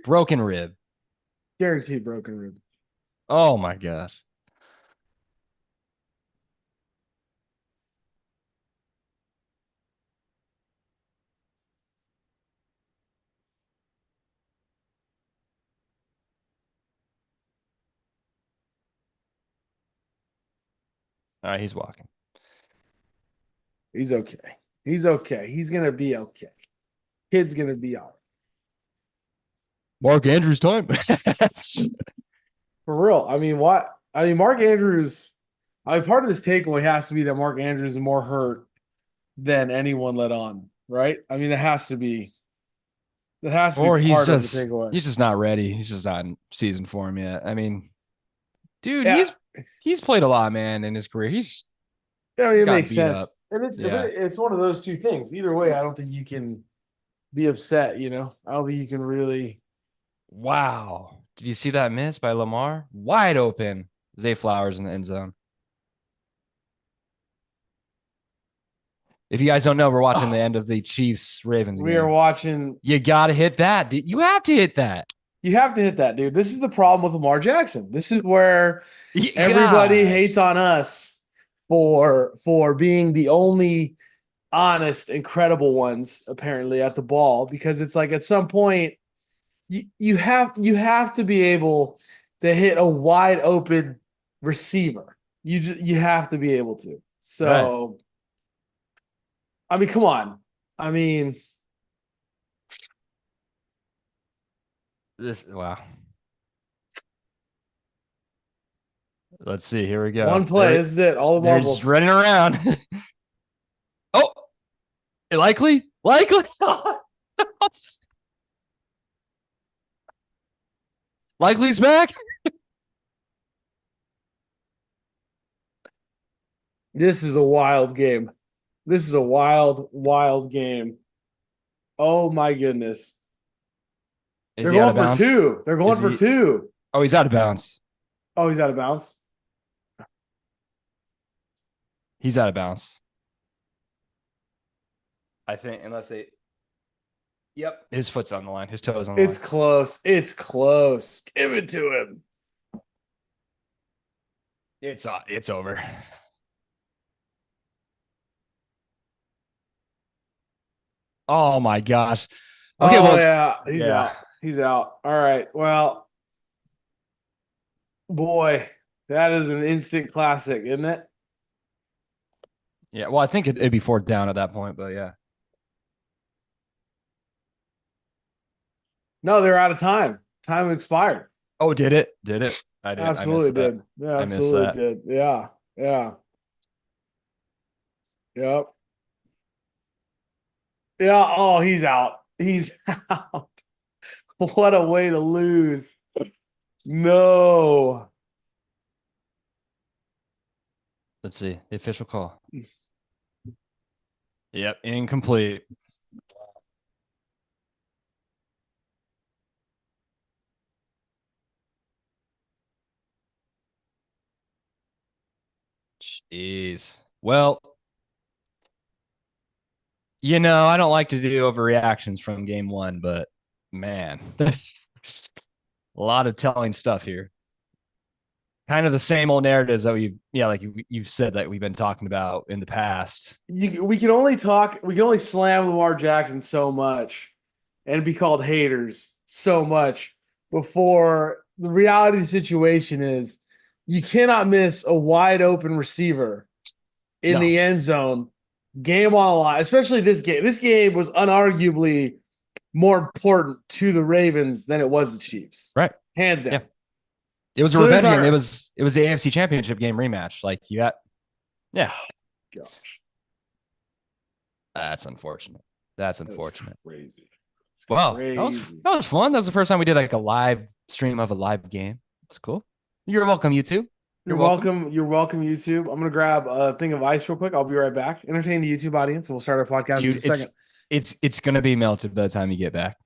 Broken rib. Guaranteed broken rib. Oh my gosh. All right, he's walking. He's okay. He's okay. He's gonna be okay. Kid's gonna be all right. Mark Andrews time. For real. I mean, what? I mean, Mark Andrews. I mean, part of this takeaway has to be that Mark Andrews is more hurt than anyone let on, right? I mean, it has to be. That has to be Or part of the takeaway. he's just not ready. He's just not in season form yet. I mean, dude, Yeah, he's played a lot, man, in his career. I mean, He's it gotten makes beat sense, up. and Yeah. it's one of those two things. Either way, I don't think you can be upset. I don't think you can really. Wow. Did you see that miss by Lamar? Wide open. Zay Flowers in the end zone. If you guys don't know, we're watching the Oh, end of the Chiefs Ravens we are game. watching. You got to hit that. You have to hit that. You have to hit that, dude. This is the problem with Lamar Jackson. This is where everybody Gosh. hates on us for being the only honest, incredible ones apparently at the ball because it's like at some point you have to be able to hit a wide open receiver. You have to be able to. Right. So I mean, come on. I mean, Wow. Let's see. Here we one go. play. This is it. All the They're just marbles. running around. Oh, likely. Likely. Likely's back. This is a wild game. This is a wild, wild game. Oh my goodness. Is They're he out of going for bounds? two. They're going Is for he? two. Oh, he's out of bounds. Oh, he's out of bounds. He's out of bounds. I think, unless they. Yep. His foot's on the line. His toes on the It's line. close. It's close. Give it to him. It's over. Oh my gosh. Okay, Oh well, yeah, he's yeah. out. He's out. All right. Well, boy, that is an instant classic, isn't it? Yeah. Well, I think it'd be fourth down at that point, but yeah. No, they're out of time. Time expired. Oh, did it? Did it? I did. I missed Absolutely that. did. Yeah, I missed absolutely that. did. Yeah. Yeah. Yep. Yeah. Oh, he's out. He's out. What a way to lose. No. Let's see. The official call. Yep. Incomplete. Jeez. Well, I don't like to do overreactions from game one, but man, a lot of telling stuff here. Kind of the same old narratives that like you said that we've been talking about in the past. We can only talk, we can only slam Lamar Jackson so much and be called haters so much before the reality of the situation is you cannot miss a wide open receiver in No, the end zone, game on the line, especially this game. This game was unarguably more important to the Ravens than it was the Chiefs, right? hands Yeah, down. it was a So there's revenge game. It our was it was the AFC Championship game rematch. Like you got, yeah, gosh, that's unfortunate. That's that's unfortunate. crazy. It's Well, crazy. that was fun. That was the first time we did like a live stream of a live game. That's cool. You're welcome, YouTube. You're You're welcome. welcome. You're welcome, YouTube. I'm gonna grab a thing of ice real quick. I'll be right back. Entertain the YouTube audience, and we'll start our podcast in Dude, just a second. it's gonna be melted by the time you get back.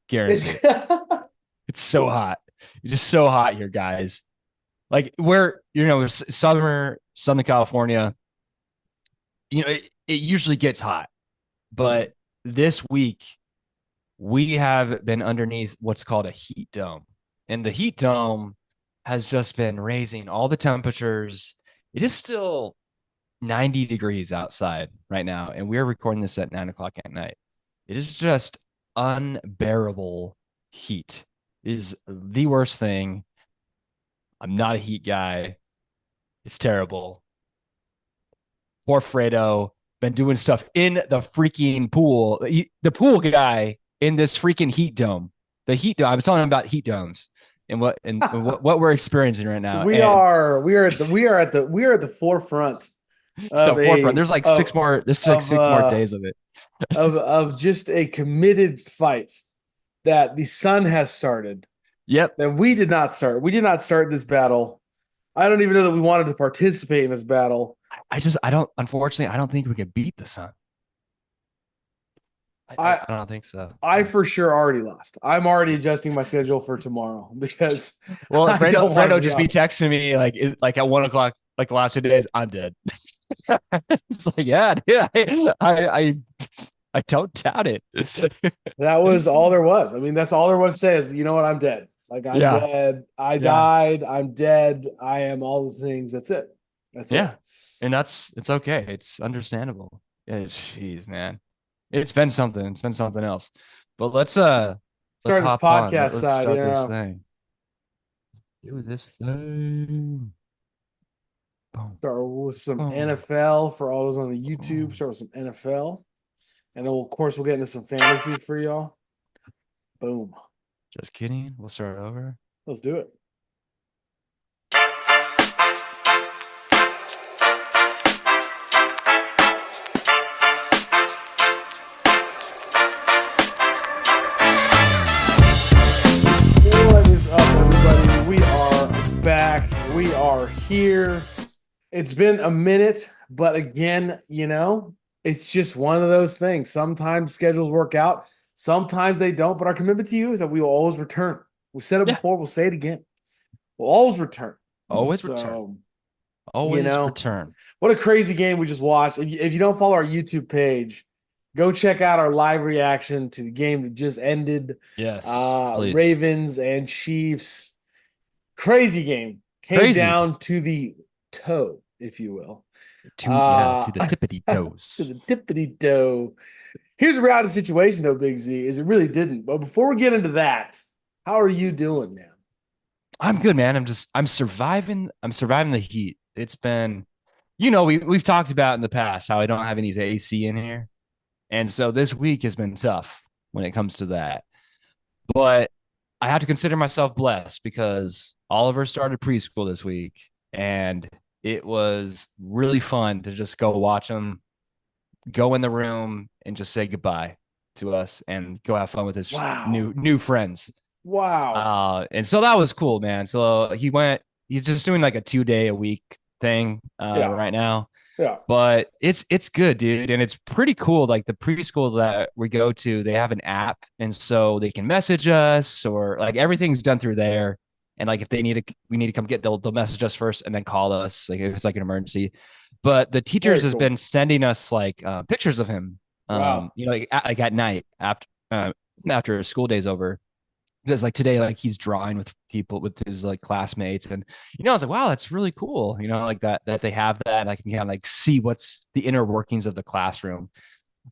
It's Guarantee it. It's so hot. It's just so hot here, guys. Like where Southern California, it usually gets hot, but this week we have been underneath what's called a heat dome. And the heat dome has just been raising all the temperatures. It is still 90 degrees outside right now, and we're recording this at 9 o'clock at night. It is just unbearable heat. It is the worst thing. I'm not a heat guy. It's terrible. Poor Fredo, been doing stuff in the freaking pool. The pool guy in this freaking heat dome. The heat dome. I was talking about heat domes and what we're experiencing right now. And We are at the forefront the of forefront. a There's like six more. There's like of six more days of it. of just a committed fight that the sun has started Yep. that we did not start. We did not start this battle. I don't even know that we wanted to participate in this battle. I don't. Unfortunately, I don't think we could beat the sun. I I don't think so. I for sure already lost. I'm already adjusting my schedule for tomorrow because Well, I don't want Fredo to just go. be texting me like at 1 o'clock, like the last 2 days. I'm dead. It's like, yeah. I don't doubt it. That was all there was. I mean, that's all there was to say is, you know what? I'm dead. Like I'm Yeah, dead. I yeah, died. I'm dead. I am all the things. That's it. That's it. yeah. And it's okay. It's understandable. Yeah, jeez, man. It's been something. It's been something else. But let's Start this hop on. podcast Let's side, start this yeah. thing. Do this thing. Boom, Start with some boom, NFL for all those on the YouTube. boom. Start with some NFL. And then of course we'll get into some fantasy for y'all. Boom. Just kidding. We'll start over. Let's do it. What is up, everybody? We are back. We are here. It's been a minute, but again, it's just one of those things. Sometimes schedules work out, sometimes they don't. But our commitment to you is that we will always return. We said it Yeah. before, we'll say it again. We'll always return. Always return. So, you Always know, return. what a crazy game we just watched. If you don't follow our YouTube page, go check out our live reaction to the game that just ended. Yes, please. Ravens and Chiefs. Crazy game. Came Crazy. down to the toe, if you will. To the To tippity toes. the tippity toe. Here's the reality situation, though, Big Z, is it really didn't. But before we get into that, how are you doing, man? I'm good, man. I'm surviving. I'm surviving the heat. It's been, we've talked about in the past how I don't have any AC in here. And so this week has been tough when it comes to that. But I have to consider myself blessed because Oliver started preschool this week and it was really fun to just go watch him go in the room and just say goodbye to us and go have fun with his Wow. new friends. Wow. And so that was cool, man. So he's just doing like a 2 day a week thing Yeah. right now. Yeah. But it's good, dude, and it's pretty cool. Like the preschool that we go to, they have an app, and so they can message us, or like everything's done through there. And like if we need to come get, they'll message us first and then call us, like if it's like an emergency. But the teachers Very has cool. been sending us like pictures of him, Wow. like at night after school day's over, because like today, like he's drawing with people with his like classmates, and I was like, wow, that's really cool, like that they have that, and I can kind of like see what's the inner workings of the classroom.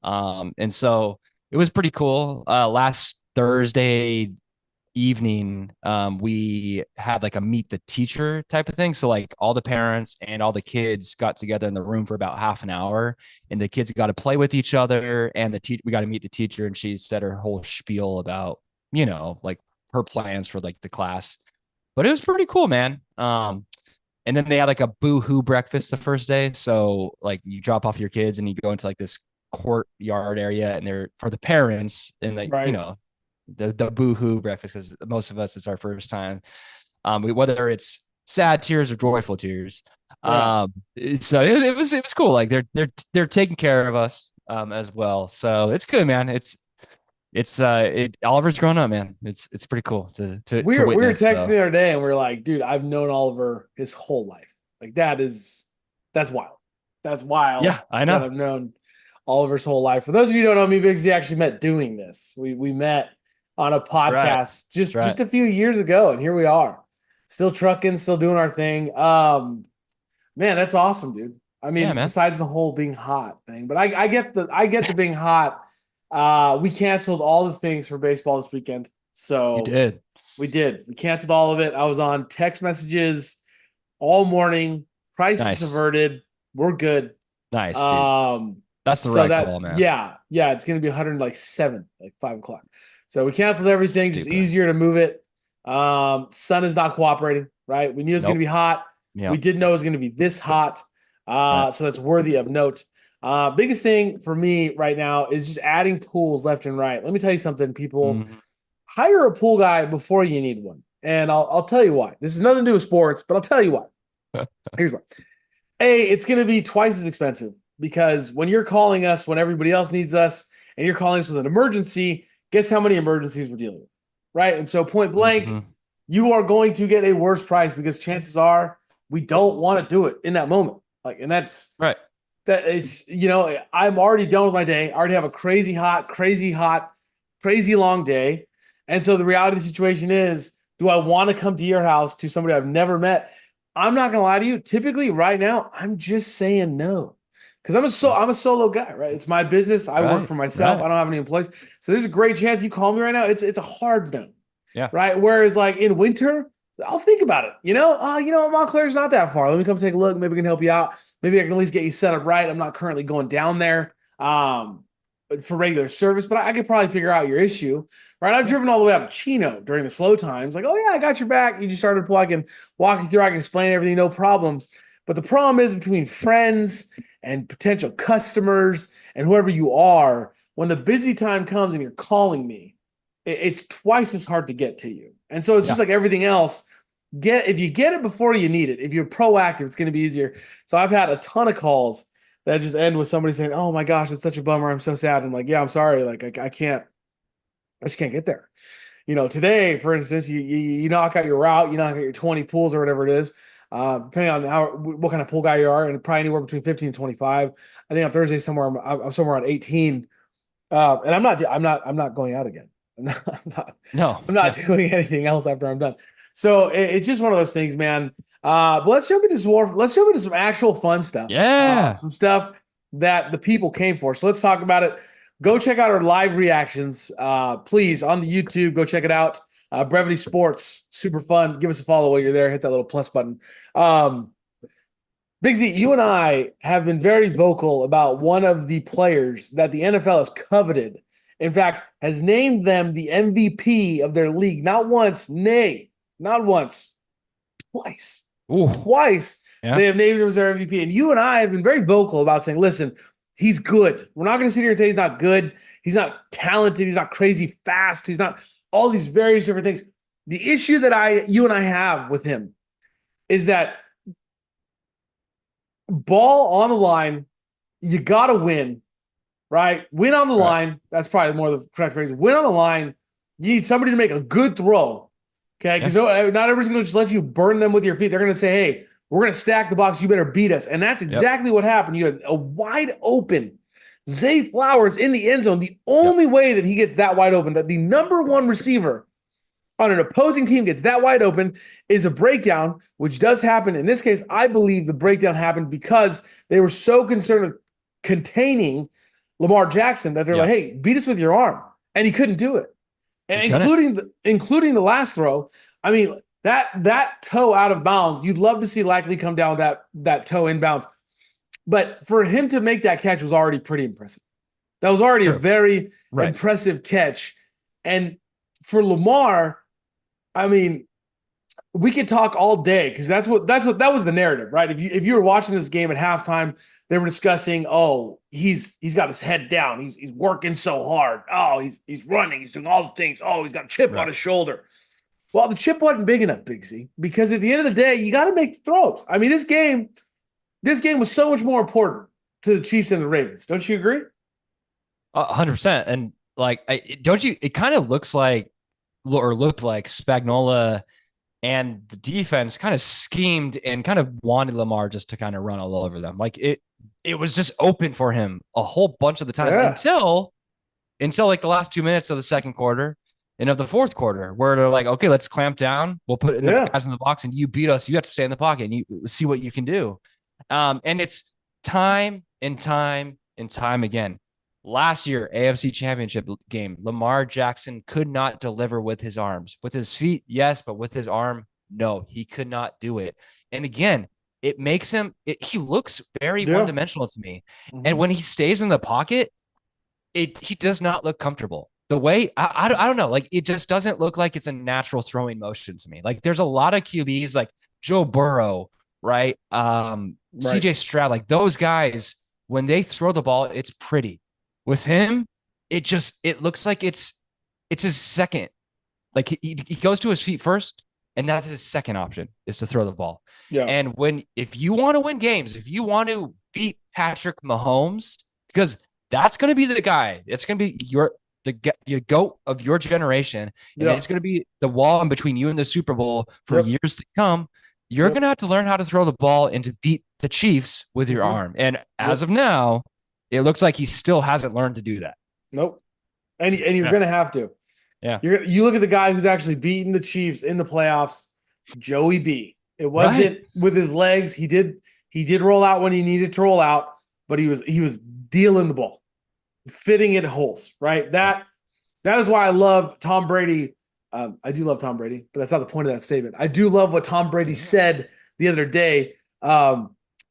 And so it was pretty cool. Last Thursday evening, we had like a meet the teacher type of thing. So like all the parents and all the kids got together in the room for about half an hour, and the kids got to play with each other, and we got to meet the teacher, and she said her whole spiel about like her plans for like the class. But it was pretty cool, man. And then they had like a boo-hoo breakfast the first day. So like you drop off your kids and you go into like this courtyard area, and they're for the parents, and like Right. the boo-hoo breakfast, because most of us it's our first time. Whether it's sad tears or joyful tears. Yeah. So it was cool. Like they're taking care of us as well. So it's good, man. Oliver's grown up, man. It's pretty cool to We were witness. texting So the other day and we are like, dude, I've known Oliver his whole life. Like that's wild. That's wild yeah, I that know. I've known Oliver's whole life. For those of you who don't know me, Biggsy actually met doing this. We met on a That's right. podcast That's right. just a few years ago, and here we are, still trucking, still doing our thing. Man, that's awesome, dude. I Yeah, mean, man. besides the whole being hot thing, but I get the being hot. We canceled all the things for baseball this weekend, You so did. we did. We canceled all of it. I was on text messages all morning. Crisis Nice. averted. We're good. Nice, dude. Um, That's the so right that call, man. yeah, it's gonna be 107, like 5 o'clock. So we canceled everything, just Stupid. easier to move it. Sun is not cooperating, right? We knew it was gonna be Nope. hot. We Yep. didn't know it was gonna be this hot. Right. So that's worthy of note. Biggest thing for me right now is just adding pools left and right. Let me tell you something, people. Mhm. Hire a pool guy before you need one. And I'll tell you why. This has nothing to do with sports, but I'll tell you why. Here's why. A, it's going to be twice as expensive because when you're calling us when everybody else needs us and you're calling us with an emergency, guess how many emergencies we're dealing with, right? And so point blank, Mhm. you are going to get a worse price because chances are we don't want to do it in that moment. Like, and Right. that it's, I'm already done with my day. I already have a hot, crazy long day. And so the reality of the situation is, do I want to come to your house to somebody I've never met? I'm not gonna lie to you. Typically, right now, I'm just saying no. Because I'm a solo guy, right? It's my business. I work Right. for myself. I Right. don't have any employees. So there's a great chance you call me right now. It's a hard no, Yeah. right? Whereas like in winter, I'll think about it. Montclair's not that far. Let me come take a look. Maybe I can help you out. Maybe I can at least get you set up right. I'm not currently going down there for regular service, but I could probably figure out your issue, right? I've Yeah. driven all the way out to Chino during the slow times. Like, oh yeah, I got your back. You just started to pull. I can walk you through. I can explain everything, no problem. But the problem is between friends and potential customers and whoever you are, when the busy time comes and you're calling me, it's twice as hard to get to you. And so it's just Yeah. like everything else. If you get it before you need it, if you're proactive, it's going to be easier. So I've had a ton of calls that just end with somebody saying, "Oh my gosh, it's such a bummer. I'm so sad." I'm like, "Yeah, I'm sorry. Like I can't. I just can't get there." Today, for instance, you knock out your route, you knock out your 20 pools or whatever it is, depending on what kind of pool guy you are, and probably anywhere between 15 and 25. I think on Thursday somewhere I'm somewhere around 18. And I'm not going out again. I'm not, I'm not, No. I'm not Yeah. doing anything else after I'm done. So it's just one of those things, man. But let's jump into Let's jump into some actual fun stuff. Yeah. Some stuff that the people came for. So let's talk about it. Go check out our live reactions, please, on the YouTube. Go check it out. Brevity Sports, super fun. Give us a follow while you're there. Hit that little plus button. Um, Big Z, you and I have been very vocal about one of the players that the NFL has coveted. In fact, has named them the MVP of their league. Not once, nay, not once, twice. Ooh. Twice Yeah. they have named him as their MVP. And you and I have been very vocal about saying, listen, he's good. We're not going to sit here and say he's not good. He's not talented. He's not crazy fast. He's not all these various different things. The issue that you and I have with him is that ball on the line, you got to win, right? Win on the Right. line. That's probably more the correct phrase. Win on the line. You need somebody to make a good throw, okay? Yeah. Because not everybody's going to just let you burn them with your feet. They're going to say, hey, we're going to stack the box. You better beat us. And that's Yep. exactly what happened. You had a wide open Zay Flowers in the end zone. The Yep. only way that he gets that wide open, that the number one receiver on an opposing team gets that wide open, is a breakdown, which does happen. In this case, I believe the breakdown happened because they were so concerned with containing Lamar Jackson that they're like, Yeah. hey, beat us with your arm. And he couldn't do it. And He couldn't. including the last throw. I mean, that toe out of bounds, you'd love to see likely come down that toe inbounds. But for him to make that catch was already pretty impressive. That was already a True. very Right. impressive catch. And for Lamar, I mean, we could talk all day because that was the narrative, right? If you were watching this game at halftime, they were discussing, oh, he's got his head down, he's working so hard, oh, he's running, he's doing all the things, oh, he's got a chip on Right. his shoulder. Well, the chip wasn't big enough, Big Z, because at the end of the day, you got to make the throws. I mean, this game was so much more important to the Chiefs and the Ravens. Don't you agree? 100%. And like, don't you? It kind of looks like, or looked like, Spagnola and the defense kind of schemed and kind of wanted Lamar just to kind of run all over them. Like it was just open for him a whole bunch of the times Yeah. until like the last 2 minutes of the second quarter and of the fourth quarter, where they're like, okay, let's clamp down. We'll put in the Yeah. guys in the box, and you beat us. You have to stay in the pocket and you see what you can do. And it's time and time and time again. Last year, AFC Championship game, Lamar Jackson could not deliver with his arms. With his feet, yes, but with his arm, no, he could not do it. And again, it makes him, he looks very one Yeah. dimensional to me. And Hmm. when he stays in the pocket, he does not look comfortable. The way I don't know, like it just doesn't look like it's a natural throwing motion to me. Like there's a lot of QBs like Joe Burrow, right? Right. CJ Stroud, like those guys, when they throw the ball, it's pretty. With him, it looks like it's his second. Like he goes to his feet first, and that's his second option is to throw the ball. Yeah. And if you want to win games, if you want to beat Patrick Mahomes, because that's going to be the guy. It's going to be the goat of your generation, and Yeah. it's going to be the wall in between you and the Super Bowl for Yep. years to come. You're Yep. going to have to learn how to throw the ball and to beat the Chiefs with your Hmm. arm. And as Yep. of now, it looks like he still hasn't learned to do that. Nope. And you're Yeah. gonna have to. Yeah. You look at the guy who's actually beaten the Chiefs in the playoffs, Joey B. It Right. wasn't with his legs. He did roll out when he needed to roll out, but he was dealing the ball, fitting it holes. Right. That is why I love Tom Brady. I do love Tom Brady, but that's not the point of that statement. I do love what Tom Brady said the other day,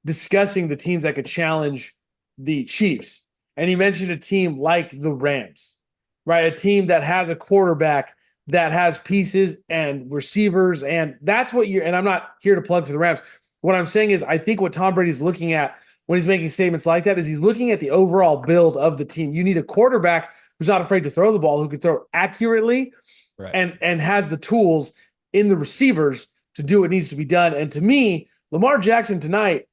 discussing the teams that could challenge the Chiefs, and he mentioned a team like the Rams, right? A team that has a quarterback that has pieces and receivers, and that's what you're. And I'm not here to plug for the Rams. What I'm saying is, I think what Tom Brady's looking at when he's making statements like that is he's looking at the overall build of the team. You need a quarterback who's not afraid to throw the ball, who can throw accurately, Right. and has the tools in the receivers to do what needs to be done. And to me, Lamar Jackson tonight,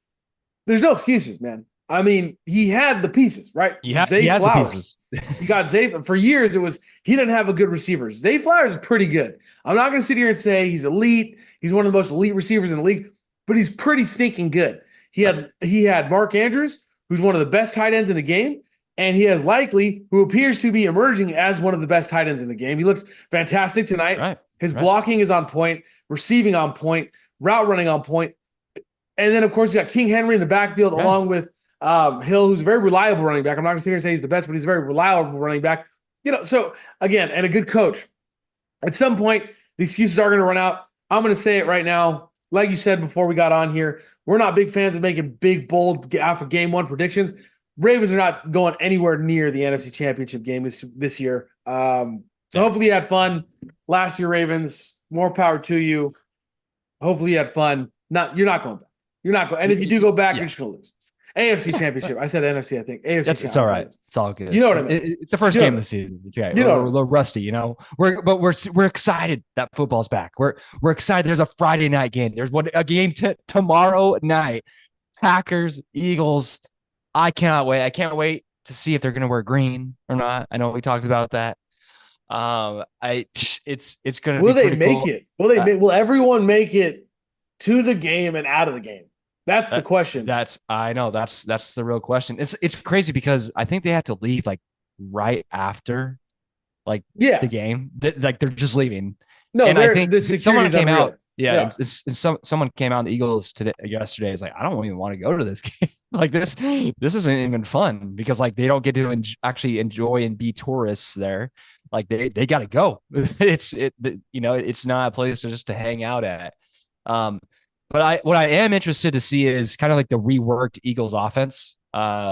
there's no excuses, man. I mean, he had the pieces, right? He Zay has the Flowers. pieces. You got Zay for years. It was he didn't have a good receiver. Zay Flowers is pretty good. I'm not going to sit here and say he's elite. He's one of the most elite receivers in the league, but he's pretty stinking good. He Right. had Mark Andrews, who's one of the best tight ends in the game, and he has Likely, who appears to be emerging as one of the best tight ends in the game. He looked fantastic tonight. Right. His Right. blocking is on point, receiving on point, route running on point. And then, of course, you got King Henry in the backfield, Yeah. along with Hill, who's a very reliable running back. I'm not going to sit here and say he's the best, but he's a very reliable running back. So again, and a good coach. At some point, the excuses are going to run out. I'm going to say it right now. Like you said before we got on here, we're not big fans of making big, bold after game one predictions. Ravens are not going anywhere near the NFC Championship game this year. So Yeah. hopefully you had fun last year, Ravens. More power to you. Hopefully you had fun. You're not going back. You're not going. And if you do go back, Yeah. you're just going to lose. AFC Championship. I said NFC. I think AFC. It's all right. It's all good. You know what I mean? It's the first You know game what of the season. It's okay. You know We're a little rusty, you know. We're excited that football's back. We're excited. There's a Friday night game. There's a game tomorrow night. Packers, Eagles. I cannot wait. I can't wait to see if they're going to wear green or not. I know we talked about that. It's going to Will be they pretty make cool. it? Will everyone make it to the game and out of the game? That's the That, question. I know that's the real question. It's crazy because I think they have to leave like right after like the Yeah. game. Like they're just leaving. No, And I think the security someone is came unreal. out. Yeah, Yeah. someone came out in the Eagles yesterday. Is like, I don't even want to go to this game. Like this isn't even fun because like they don't get to actually enjoy and be tourists there. Like they got to go. It's not a place to hang out at. Um, but what I am interested to see is kind of like the reworked Eagles offense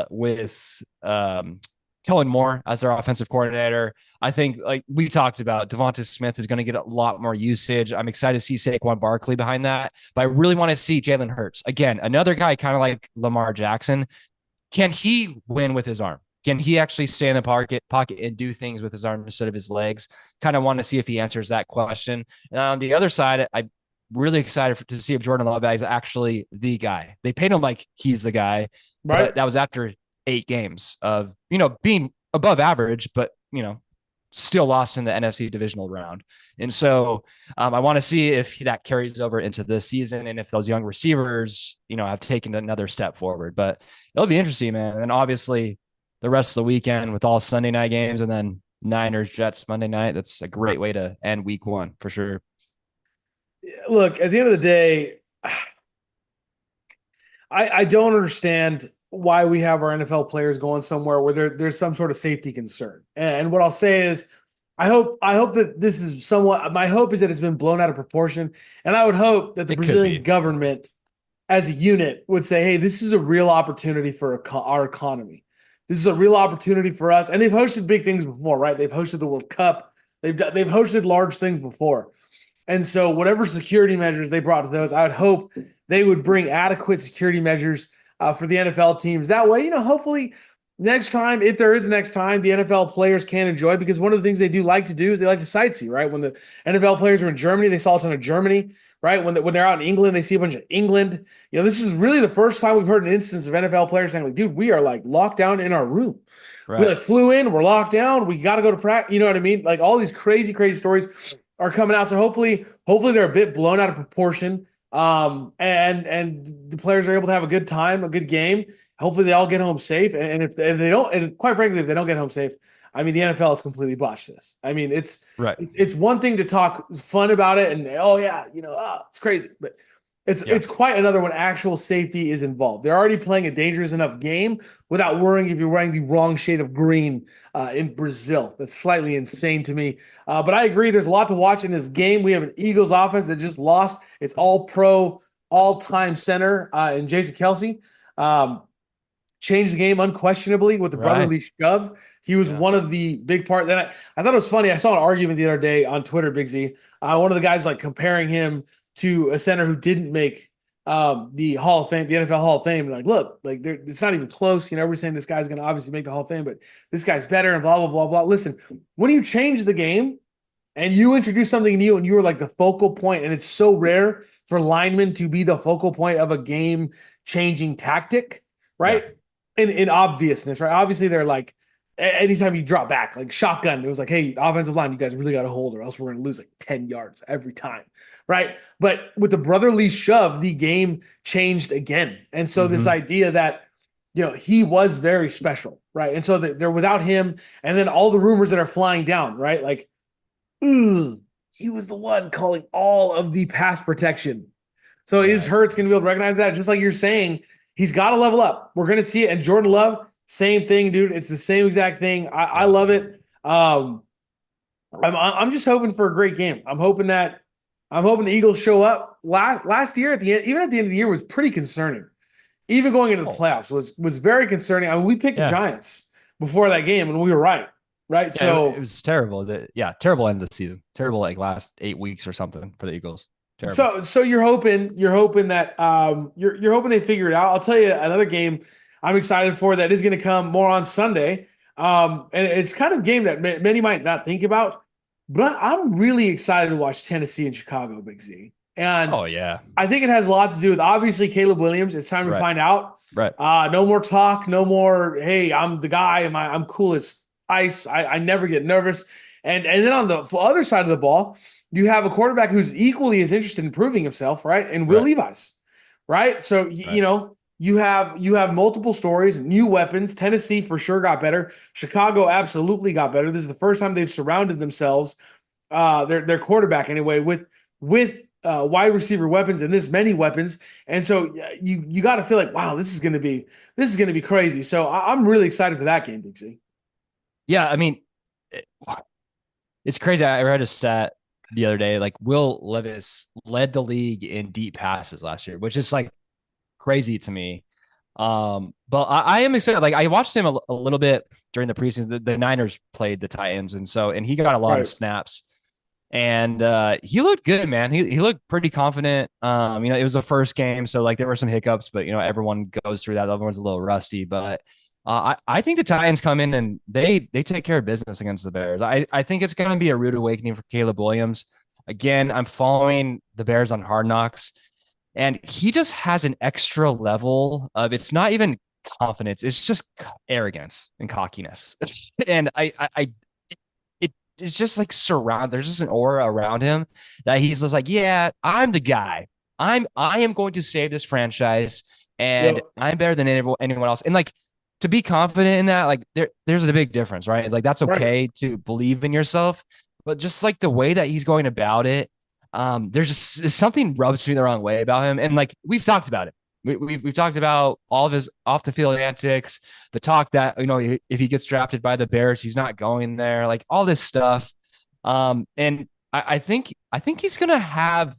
with Kellen Moore as their offensive coordinator. I think, like we talked about, Devonta Smith is going to get a lot more usage. I'm excited to see Saquon Barkley behind that, but I really want to see Jalen Hurts again, another guy kind of like Lamar Jackson. Can he win with his arm? Can he actually stay in the pocket and do things with his arm instead of his legs? Kind of want to see if he answers that question. And on the other side, I'm really excited to see if Jordan Love is actually the guy. They paid him like he's the guy, Right. but that was after 8 games of being above average, but still lost in the NFC divisional round. And so I want to see if that carries over into this season and if those young receivers, have taken another step forward. But it'll be interesting, man. And obviously, the rest of the weekend with all Sunday night games and then Niners, Jets Monday night, that's a great way to end week one for sure. Look, at the end of the day, I don't understand why we have our NFL players going somewhere where there's some sort of safety concern. And what I'll say is, I hope that this is somewhat. My hope is that it's been blown out of proportion, and I would hope that the It could Brazilian be. government, as a unit, would say, "Hey, this is a real opportunity for our economy. This is a real opportunity for us." And they've hosted big things before, right? They've hosted the World Cup. They've hosted large things before. And so, whatever security measures they brought to those, I would hope they would bring adequate security measures for the NFL teams. That way, hopefully next time, if there is a next time, the NFL players can enjoy, because one of the things they do like to do is they like to sightsee, right? When the NFL players were in Germany, they saw a ton of Germany, right? When they're out in England, they see a bunch of England. This is really the first time we've heard an instance of NFL players saying, like, dude, we are like locked down in our room. We Right. like flew in, we're locked down, we got to go to practice. You know what I mean? Like all these crazy, crazy stories are coming out. So hopefully they're a bit blown out of proportion. And the players are able to have a good time, a good game. Hopefully they all get home safe. And if they don't, and quite frankly, if they don't get home safe, I mean, the NFL has completely botched this. I mean, Right. it's one thing to talk fun about it and oh yeah, it's crazy, but Yeah. it's quite another when actual safety is involved. They're already playing a dangerous enough game without worrying if you're wearing the wrong shade of green in Brazil. That's slightly insane to me. But I agree. There's a lot to watch in this game. We have an Eagles offense that just lost its all pro, all time center in Jason Kelsey. Um, Changed the game unquestionably with the Right. brotherly shove. He was Yeah. one of the big part. Then I thought it was funny. I saw an argument the other day on Twitter, Big Z. One of the guys like comparing him to a center who didn't make the Hall of Fame, the NFL Hall of Fame. And like, look, like it's not even close. We're saying this guy's going to obviously make the Hall of Fame, but this guy's better and blah blah blah blah. Listen, when you change the game and you introduce something new and you are like the focal point, and it's so rare for linemen to be the focal point of a game changing tactic, Yeah. right? In obviousness, right? Obviously, they're like, anytime you drop back, like shotgun, it was like, hey, offensive line, you guys really got to hold, or else we're going to lose like 10 yards every time, right? But with the brotherly shove, the game changed again. And so this Mm-hmm. idea that, he was very special, right? And so they're without him, and then all the rumors that are flying down, right? Like, he was the one calling all of the pass protection. So is Right. Hurts going to be able to recognize that? Just like you're saying, he's got to level up. We're going to see it. And Jordan Love, same thing, dude. It's the same exact thing. I Yeah. love it. I'm just hoping for a great game. I'm hoping the Eagles show up. Last year at the end, even at the end of the year, was pretty concerning. Even going into the Oh, playoffs was very concerning. I mean, we picked the yeah. Giants before that game, and we were right, right? Yeah, it So was terrible. Terrible end of the season. Terrible like last 8 weeks or something for the Eagles. Terrible. So you're hoping that you're hoping they figure it out. I'll tell you another game I'm excited for that is going to come more on Sunday. And it's kind of a game that many might not think about, but I'm really excited to watch Tennessee and Chicago, Big Z. And Oh yeah. I think it has a lot to do with obviously Caleb Williams. It's time to Right. find out. Right. No more talk, no more. Hey, I'm the guy. I'm cool as ice. I never get nervous. And then on the other side of the ball, you have a quarterback who's equally as interested in proving himself, right? And Will Right. Levis, right? So Right. you have multiple stories, new weapons. Tennessee for sure got better. Chicago absolutely got better. This is the first time they've surrounded themselves, their quarterback anyway, with wide receiver weapons and this many weapons. And so you got to feel like, wow, this is gonna be crazy. So I'm really excited for that game, Big Z. Yeah. I mean, it- it's crazy. I read a stat the other day. Like Will Levis led the league in deep passes last year, which is like crazy to me. But I am excited. Like I watched him a little bit during the preseason. The Niners played the Titans, and he got a lot of Right. snaps. And he looked good, man. He looked pretty confident. It was the first game, so like there were some hiccups, but everyone goes through that. Everyone's a little rusty, but I think the Titans come in and they take care of business against the Bears. I think it's going to be a rude awakening for Caleb Williams. Again, I'm following the Bears on Hard Knocks, and he just has an extra level of it's not even confidence, it's just arrogance and cockiness. And it it's just like surround. There's just an aura around him that he's just like, yeah, I'm the guy. I am going to save this franchise, and Yep. I'm better than anyone else. And like to be confident in that, like there's a big difference, right? Like that's Right. okay to believe in yourself, but just like the way that he's going about it, there's just something rubs me the wrong way about him. And like we've talked about it. We've talked about all of his off the field antics, the talk that if he gets drafted by the Bears, he's not going there, like all this stuff. And I think he's gonna have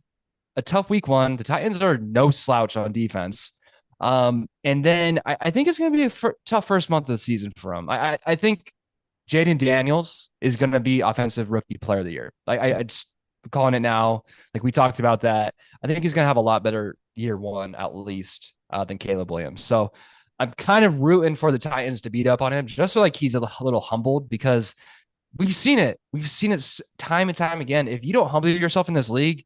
a tough week one. The Titans are no slouch on defense. And then I think it's going to be a tough first month of the season for him. I think Jaden Daniels is going to be offensive rookie player of the year. Like I just calling it now. Like we talked about that. I think he's going to have a lot better year one at least than Caleb Williams. So I'm kind of rooting for the Titans to beat up on him just so like he's a little humbled because we've seen it. We've seen it time and time again. If you don't humble yourself in this league,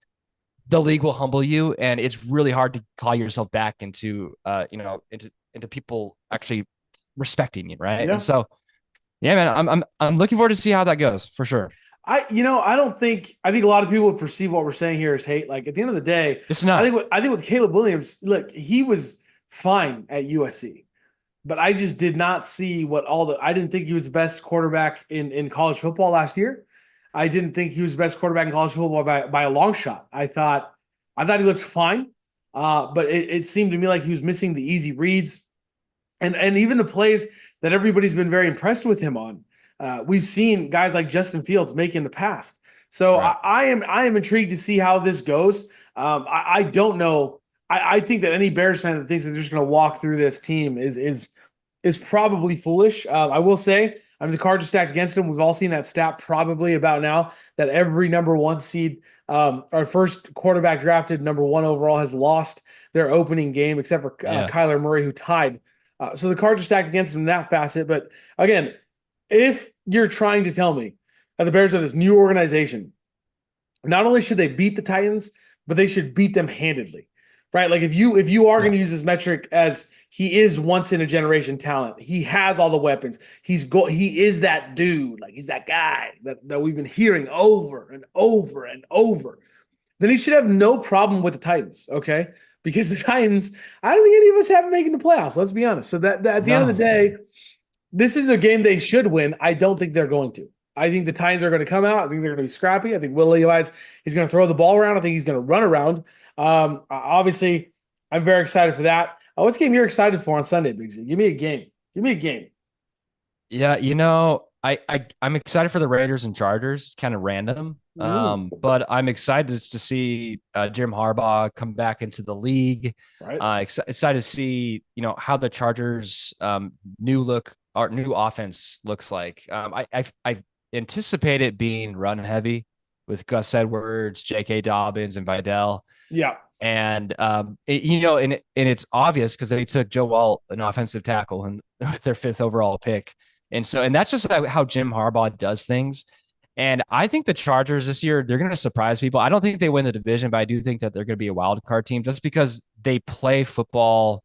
the league will humble you, and it's really hard to call yourself back into into people actually respecting you, right? And Yeah. so, yeah, man, I'm looking forward to see how that goes for sure. I don't think I think a lot of people would perceive what we're saying here as hate. Like at the end of the day, It's not. I think with Caleb Williams, look, he was fine at USC, but I just did not see what all the I didn't think he was the best quarterback in college football last year. I didn't think he was the best quarterback in college football by a long shot. I thought he looked fine. But it seemed to me like he was missing the easy reads and even the plays that everybody's been very impressed with him on. We've seen guys like Justin Fields make in the past. So Right. I am intrigued to see how this goes. I don't know. I think that any Bears fan that thinks that they're just going to walk through this team is probably foolish. I will say, I mean, the cards are stacked against them. We've all seen that stat probably about now that every number one seed, our first quarterback drafted number one overall, has lost their opening game, except for Yeah. Kyler Murray, who tied. So the cards are stacked against them in that facet. But again, if you're trying to tell me that the Bears are this new organization, not only should they beat the Titans, but they should beat them handedly, right? Like if you are Yeah. going to use this metric as he is once in a generation talent, he has all the weapons. He is that dude, like he's that guy that we've been hearing over and over and over. Then he should have no problem with the Titans, okay? Because the Titans, I don't think any of us have them making the playoffs. Let's be honest. So that at the end of No. the day, this is a game they should win. I don't think they're going to. I think the Titans are going to come out. I think they're going to be scrappy. I think Will Levis is going to throw the ball around. I think he's going to run around. Obviously, I'm very excited for that. What's game you're excited for on Sunday, Big Z? Give me a game. Give me a game. Yeah, I'm excited for the Raiders and Chargers. It's kind of random. Ooh, But I'm excited to see Jim Harbaugh come back into the league. right? Excited to see, how the Chargers new look our new offense looks like. I anticipate it being run heavy with Gus Edwards, J.K. Dobbins, and Vidal. Yeah, And and it's obvious because they took Joe Walt, an offensive tackle, and with their fifth overall pick. And that's just how Jim Harbaugh does things. And I think the Chargers this year, they're going to surprise people. I don't think they win the division, but I do think that they're going to be a wild card team just because they play football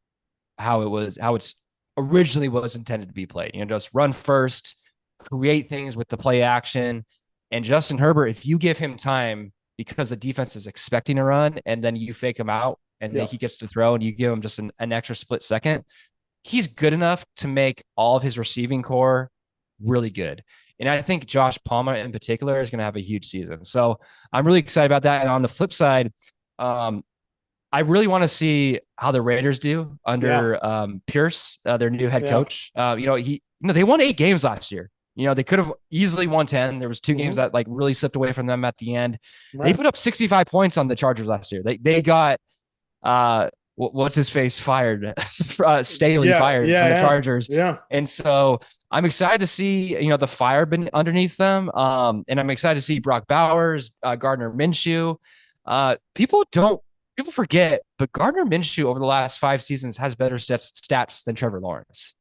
how it's originally was intended to be played. Just run first, create things with the play action. And Justin Herbert, if you give him time because the defense is expecting a run and then you fake him out and then yeah, he gets to throw and you give him just an extra split second, he's good enough to make all of his receiving core really good. And I think Josh Palmer in particular is going to have a huge season. So I'm really excited about that. And on the flip side, I really want to see how the Raiders do yeah, under Pierce, their new head yeah. coach. They won 8 games last year. They could have easily won 10. There was two games Mm-hmm. that like really slipped away from them at the end. They Right. put up 65 points on the Chargers last year. They got what's his face fired, Staley Yeah, fired yeah, from the yeah, Chargers, yeah. and so I'm excited to see the fire underneath them. And I'm excited to see Brock Bowers, Gardner Minshew. People forget, but Gardner Minshew over the last 5 seasons has better stats than Trevor Lawrence.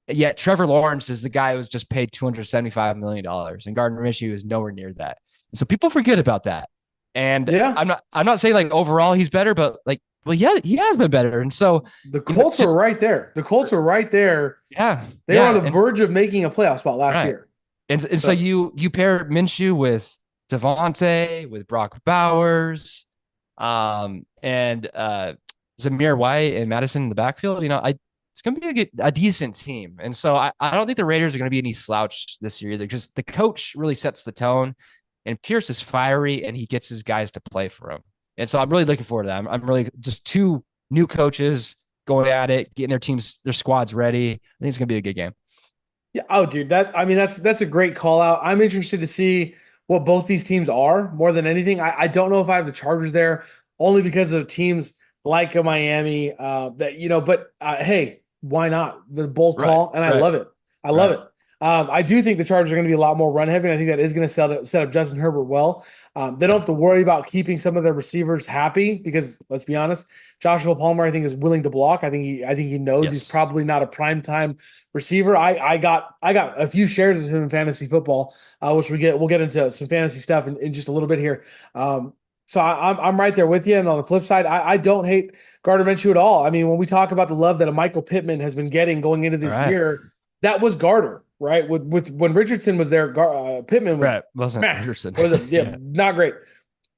Yet Trevor Lawrence is the guy who was just paid $275 million, and Gardner Minshew is nowhere near that. And so people forget about that. And Yeah. I'm not saying like overall he's better, but like, well, yeah, he has been better. And so, The Colts were just right there. The Colts were right there. yeah, They were yeah, on the and verge of making a playoff spot last right. year. And so So you pair Minshew with Devontae, with Brock Bowers, and Zamir White and Madison in the backfield. It's going to be a decent team. And so I don't think the Raiders are going to be any slouch this year either, because the coach really sets the tone, and Pierce is fiery and he gets his guys to play for him. And so I'm really looking forward to that. I'm really just two new coaches going at it, getting their squads ready. I think it's going to be a good game. yeah, oh dude, that's a great call out. I'm interested to see what both these teams are more than anything. I don't know if I have the Chargers there only because of teams like a Miami that but hey, why not? The bold Right, call, and I right, love it. I love right. it. I do think the Chargers are going to be a lot more run heavy, and I think that is going to set up Justin Herbert well. They don't Yeah. have to worry about keeping some of their receivers happy because let's be honest, Joshua Palmer I think is willing to block. I think he knows he's Yes. probably not a prime time receiver. I got a few shares of him in fantasy football, which we'll get into some fantasy stuff in just a little bit here. So I'm right there with you. And on the flip side, I don't hate Gardner Minshew at all. I mean, when we talk about the love that a Michael Pittman has been getting going into All this right. year, that was Gardner, right? With when Richardson was there, Pittman was Right. Wasn't meh, Richardson. was it? Yeah, Yeah. not great.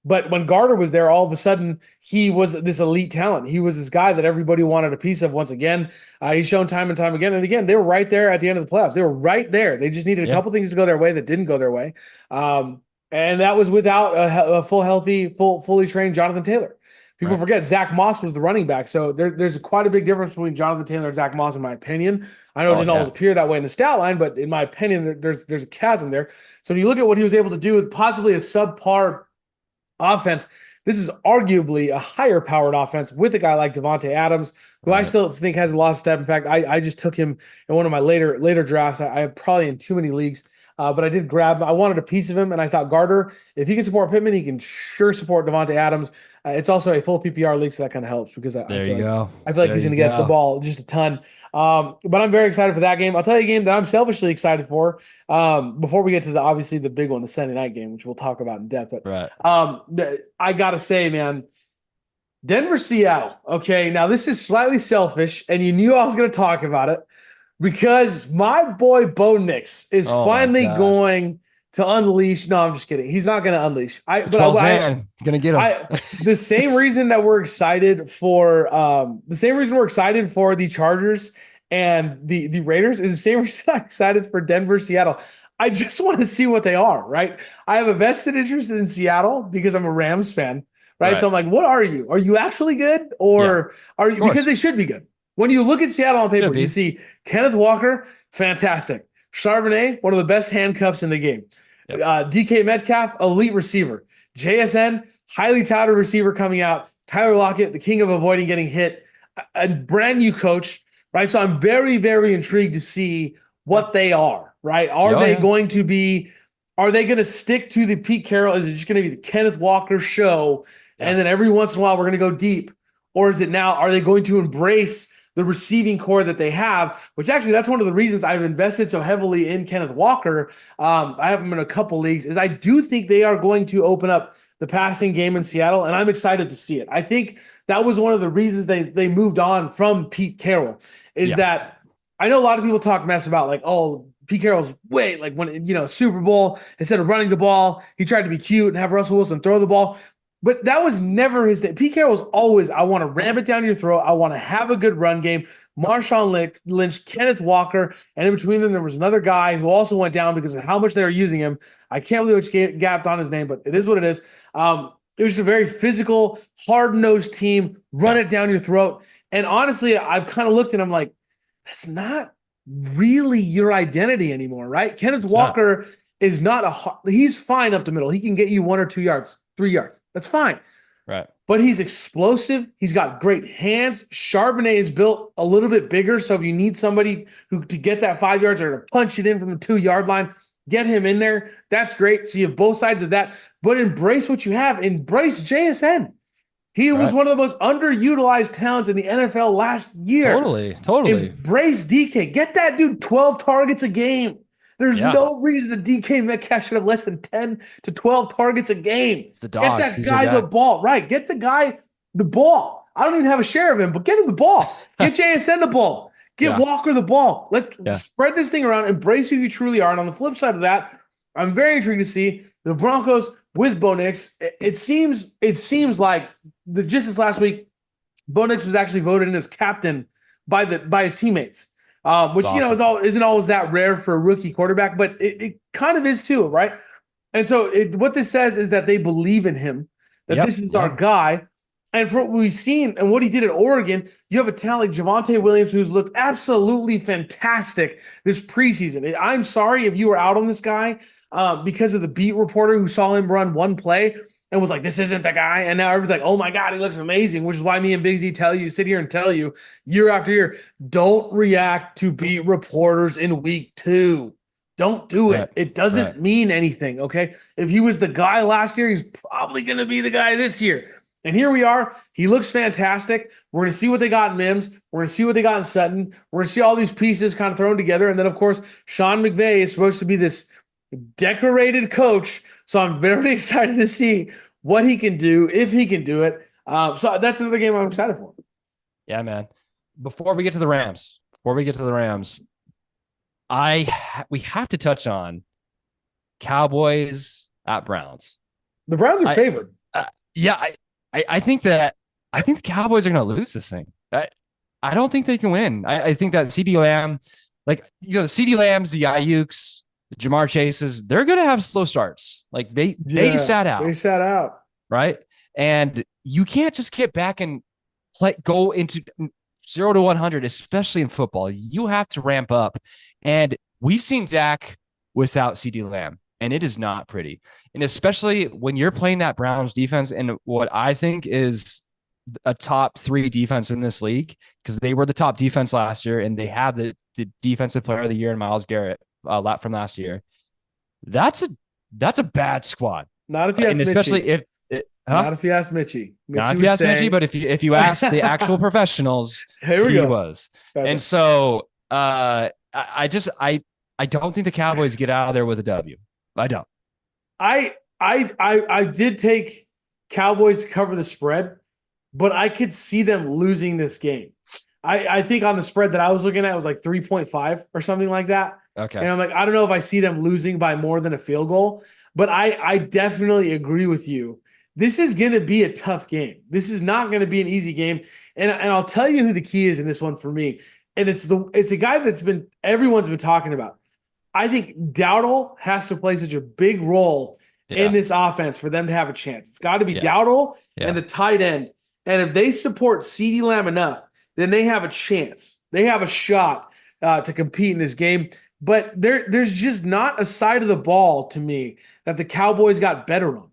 But when Gardner was there, all of a sudden he was this elite talent. He was this guy that everybody wanted a piece of. Once again, he's shown time and time again and again. They were right there at the end of the playoffs. They were right there. They just needed a Yeah. couple things to go their way that didn't go their way, and that was without a full, healthy, fully trained Jonathan Taylor. People Right. forget Zach Moss was the running back, so there's quite a big difference between Jonathan Taylor and Zach Moss, in my opinion. I know it Oh didn't always yeah. appear that way in the stat line, but in my opinion, there's a chasm there. So when you look at what he was able to do with possibly a subpar offense, this is arguably a higher powered offense with a guy like Devontae Adams, who I Right. still think has a lost step. In fact, I just took him in one of my later drafts. I probably in too many leagues, but I did grab him. I wanted a piece of him, and I thought Gardner, if he can support Pittman, he can sure support Devontae Adams. It's also a full PPR league, so that kind of helps because I There feel you like go. I feel like There he's going you to get the go. ball just a ton. But I'm very excited for that game. I'll tell you a game that I'm selfishly excited for. Before we get to the obviously the big one, the Sunday night game, which we'll talk about in depth. But Right. I gotta say, man, Denver, Seattle. Okay, now this is slightly selfish, and you knew I was going to talk about it because my boy Bo Nix is Oh my finally gosh. going to unleash. No, I'm just kidding. He's not going to unleash. I The but 12th man is gonna get him. I the same reason that we're excited for the same reason we're excited for the Chargers and the Raiders is the same reason I'm excited for Denver, Seattle. I just want to see what they are, right? I have a vested interest in Seattle because I'm a Rams fan, right? So Right. I'm like, what are you? Are you actually good Yeah. or are Of you because course. they should be good. When you look at Seattle on Should paper, you be. see Kenneth Walker, fantastic. Charbonnet, one of the best handcuffs in the game. Yep. DK Metcalf, elite receiver. JSN, highly touted receiver coming out. Tyler Lockett, the king of avoiding getting hit. A brand new coach, right? So I'm very, very intrigued to see Yeah. what they are, right? Are Yeah. Oh, they yeah. going to be, are they going to stick to the Pete Carroll? Is it just going to be the Kenneth Walker show? Yeah. And then every once in a while, we're going to go deep. Or is it now, are they going to embrace the receiving core that they have, which actually that's one of the reasons I've invested so heavily in Kenneth Walker. I have him in a couple leagues, is I do think they are going to open up the passing game in Seattle, and I'm excited to see it. I think that was one of the reasons they moved on from Pete Carroll, is Yeah. that I know a lot of people talk mess about like, oh, Pete Carroll's like when Super Bowl, instead of running the ball, he tried to be cute and have Russell Wilson throw the ball. But that was never his thing. Pete Carroll was always, I want to ram it down your throat. I want to have a good run game. Marshawn Lynch, Kenneth Walker, and in between them, there was another guy who also went down because of how much they were using him. I can't believe which gapped on his name, but it is what it is. It was just a very physical, hard-nosed team, run Yeah. it down your throat. And honestly, I've kind of looked at him like, that's not really your identity anymore, right? Kenneth It's not. Walker is not he's fine up the middle. He can get you 1 or 2 yards, 3 yards. That's fine. Right. But he's explosive. He's got great hands. Charbonnet is built a little bit bigger. So if you need somebody who to get that 5 yards or to punch it in from the 2 yard line, get him in there. That's great. So you have both sides of that. But embrace what you have. Embrace JSN. He was Right. one of the most underutilized talents in the NFL last year. Totally. Totally. Embrace DK. Get that dude 12 targets a game. There's Yeah. no reason that DK Metcalf should have less than 10 to 12 targets a game. It's the Get dog. that He's your guy the guy. ball. Right. Get the guy the ball. I don't even have a share of him, but get him the ball. Get JSN the ball. Get Yeah. Walker the ball. Let's Yeah. spread this thing around. Embrace who you truly are. And on the flip side of that, I'm very intrigued to see the Broncos with Bo Nix. It seems like just this last week, Bo Nix was actually voted in as captain by his teammates, It's which awesome. isn't always that rare for a rookie quarterback, but it kind of is too, right? And so what this says is that they believe in him, that Yep. this is our Yeah. guy. And for what we've seen and what he did at Oregon, you have a talent like Javonte Williams who's looked absolutely fantastic this preseason. I'm sorry if you were out on this guy because of the beat reporter who saw him run one play and was like, this isn't the guy. And now everyone's like, oh my God, he looks amazing, which is why me and Big Z sit here and tell you year after year, don't react to beat reporters in week 2. Don't do Right. it. It Right. doesn't mean anything, okay? If he was the guy last year, he's probably going to be the guy this year. And here we are. He looks fantastic. We're going to see what they got in Mims. We're going to see what they got in Sutton. We're going to see all these pieces kind of thrown together. And then, of course, Sean McVay is supposed to be this decorated coach. So I'm very excited to see what he can do, if he can do it. So that's another game I'm excited for. Yeah, man. Before we get to the Rams, we have to touch on Cowboys at Browns. The Browns are I favored. yeah, I think the Cowboys are going to lose this thing. I don't think they can win. I think that CD Lamb, CD Lambs, the Ayuks, the Jamar Chases, they're going to have slow starts. Like they sat out. They sat out. Right. And you can't just get back and go into 0 to 100, especially in football. You have to ramp up. And we've seen Dak without CD Lamb, and it is not pretty. And especially when you're playing that Browns defense and what I think is a top 3 defense in this league, because they were the top defense last year and they have the defensive player of the year in Myles Garrett from last year. That's a bad squad. Not if you ask and especially Mitchie. Not if you ask Mitchie. Not if you ask Mitchie, but if you ask the actual professionals, he was. And so I don't think the Cowboys get out of there with a W. I don't. I did take Cowboys to cover the spread, but I could see them losing this game. I think on the spread that I was looking at, it was like 3.5 or something like that. Okay. And I'm like, I don't know if I see them losing by more than a field goal, but I definitely agree with you. This is going to be a tough game. This is not going to be an easy game. And I'll tell you who the key is in this one for me. And it's a guy that's everyone's been talking about. I think Dowdle has to play such a big role in this offense for them to have a chance. It's got to be Dowdle and the tight end. And if they support CeeDee Lamb enough, then they have a chance. They have a shot to compete in this game. But there's just not a side of the ball to me that the Cowboys got better on.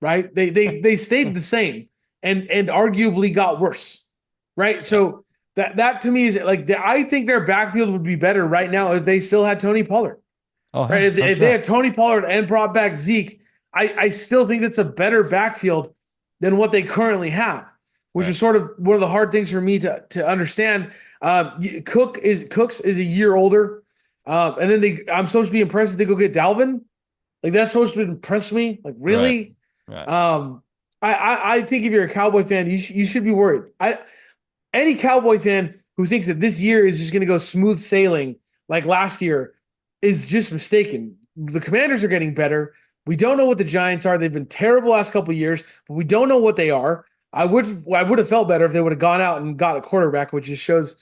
Right? They stayed the same and arguably got worse. Right? So that to me is like I think their backfield would be better right now if they still had Tony Pollard. Oh, right? If they had Tony Pollard and brought back Zeke, I still think that's a better backfield than what they currently have, which is sort of one of the hard things for me to understand. Cooks is a year older. And then I'm supposed to be impressed if they go get Dalvin. Like that's supposed to impress me. Like really? Right. I think if you're a Cowboy fan, you should be worried. Any Cowboy fan who thinks that this year is just going to go smooth sailing like last year is just mistaken. The Commanders are getting better. We don't know what the Giants are. They've been terrible last couple of years, but we don't know what they are. I would have felt better if they would have gone out and got a quarterback, which just shows.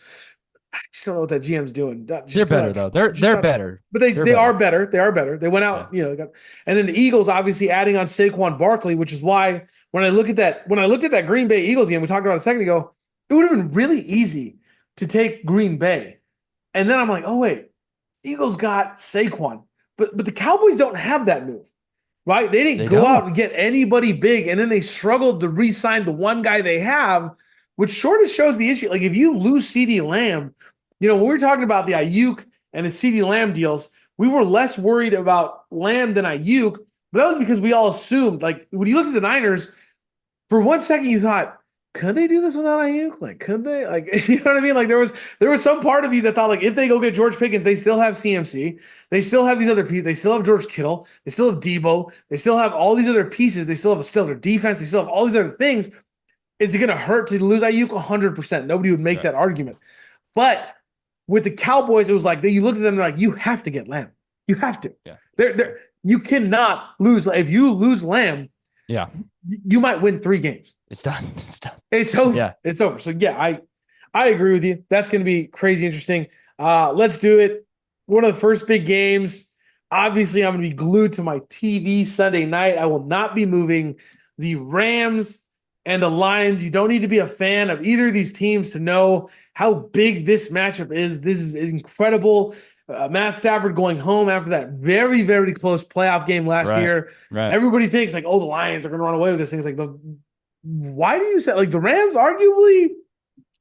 I just don't know what that GM's doing. They're better though. They're better. But they are better. They are better. They went out, and then the Eagles obviously adding on Saquon Barkley, which is why when I looked at that Green Bay Eagles game we talked about a second ago, it would have been really easy to take Green Bay. And then I'm like, oh wait, Eagles got Saquon. But the Cowboys don't have that move. Right? They didn't go out and get anybody big, and then they struggled to re-sign the one guy they have, which sort of shows the issue. Like if you lose CeeDee Lamb, when we were talking about the Ayuk and the CeeDee Lamb deals, we were less worried about Lamb than Ayuk, but that was because we all assumed, like when you looked at the Niners, for 1 second you thought, could they do this without Ayuk? Like, could they? Like, you know what I mean? Like there was some part of you that thought, like, if they go get George Pickens, they still have CMC, they still have these other people, they still have George Kittle, they still have Debo, they still have all these other pieces, they still have their defense, they still have all these other things. Is it going to hurt to lose Ayuk? 100%. Nobody would make that argument. But With the Cowboys, it was like you looked at them, they're like, you have to get Lamb. You have to. Yeah. You cannot lose. If you lose Lamb, Yeah. you might win 3 games. It's done. It's done. It's over. Yeah. It's over. So yeah, I agree with you. That's going to be crazy interesting. Let's do it. One of the first big games. Obviously, I'm going to be glued to my TV Sunday night. I will not be moving. The Rams and the Lions. You don't need to be a fan of either of these teams to know how big this matchup is. This is incredible. Matt Stafford going home after that very, very close playoff game last year. Right. Everybody thinks like, oh, the Lions are going to run away with this thing. It's like, why do you say like the Rams arguably,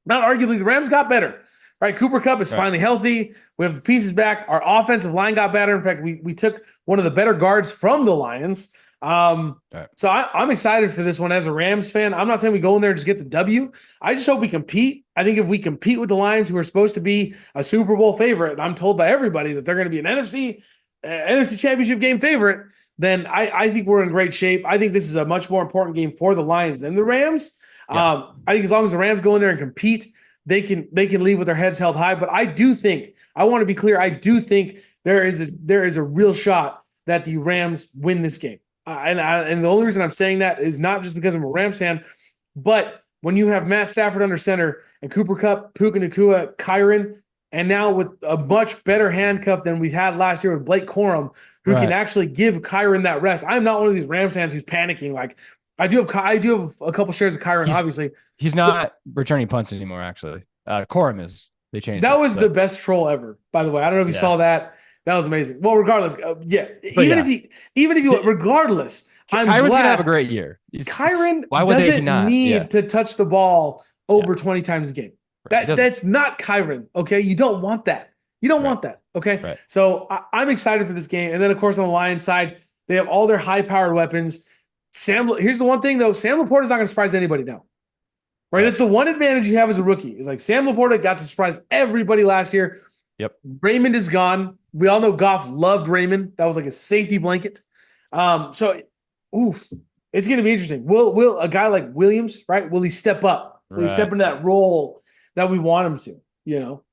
not arguably, the Rams got better. Right, Cooper Kupp is finally healthy. We have the pieces back. Our offensive line got better. In fact, we took one of the better guards from the Lions. So I'm excited for this one as a Rams fan. I'm not saying we go in there and just get the W. I just hope we compete. I think if we compete with the Lions, who are supposed to be a Super Bowl favorite, and I'm told by everybody that they're going to be an NFC Championship game favorite, then I think we're in great shape. I think this is a much more important game for the Lions than the Rams. I think as long as the Rams go in there and compete, they can leave with their heads held high. But I do think, I want to be clear, I do think there is a real shot that the Rams win this game. And the only reason I'm saying that is not just because I'm a Rams fan, but when you have Matt Stafford under center and Cooper Kupp, Puka Nacua, Kyron, and now with a much better handcuff than we had last year with Blake Corum, who can actually give Kyron that rest. I'm not one of these Rams fans who's panicking. Like I do have a couple shares of Kyron, obviously. He's not returning punts anymore, actually. Corum is. They changed that. Was the best troll ever, by the way. I don't know if you saw that. That was amazing. Well, regardless, even if you regardless, I'm Kyron's glad gonna have a great year. Kyron doesn't need to touch the ball over 20 times a game. That's not Kyron. Okay, you don't want that. You don't want that. Okay, so I'm excited for this game. And then, of course, on the Lions side, they have all their high-powered weapons. Here's the one thing though: Sam Laporta's not going to surprise anybody now. Right? That's the one advantage you have as a rookie. Is like Sam Laporta got to surprise everybody last year. Yep. Raymond is gone. We all know Goff loved Raymond. That was like a safety blanket. It's going to be interesting. Will a guy like Williams, right? Will he step up? Will he step into that role that we want him to? You know.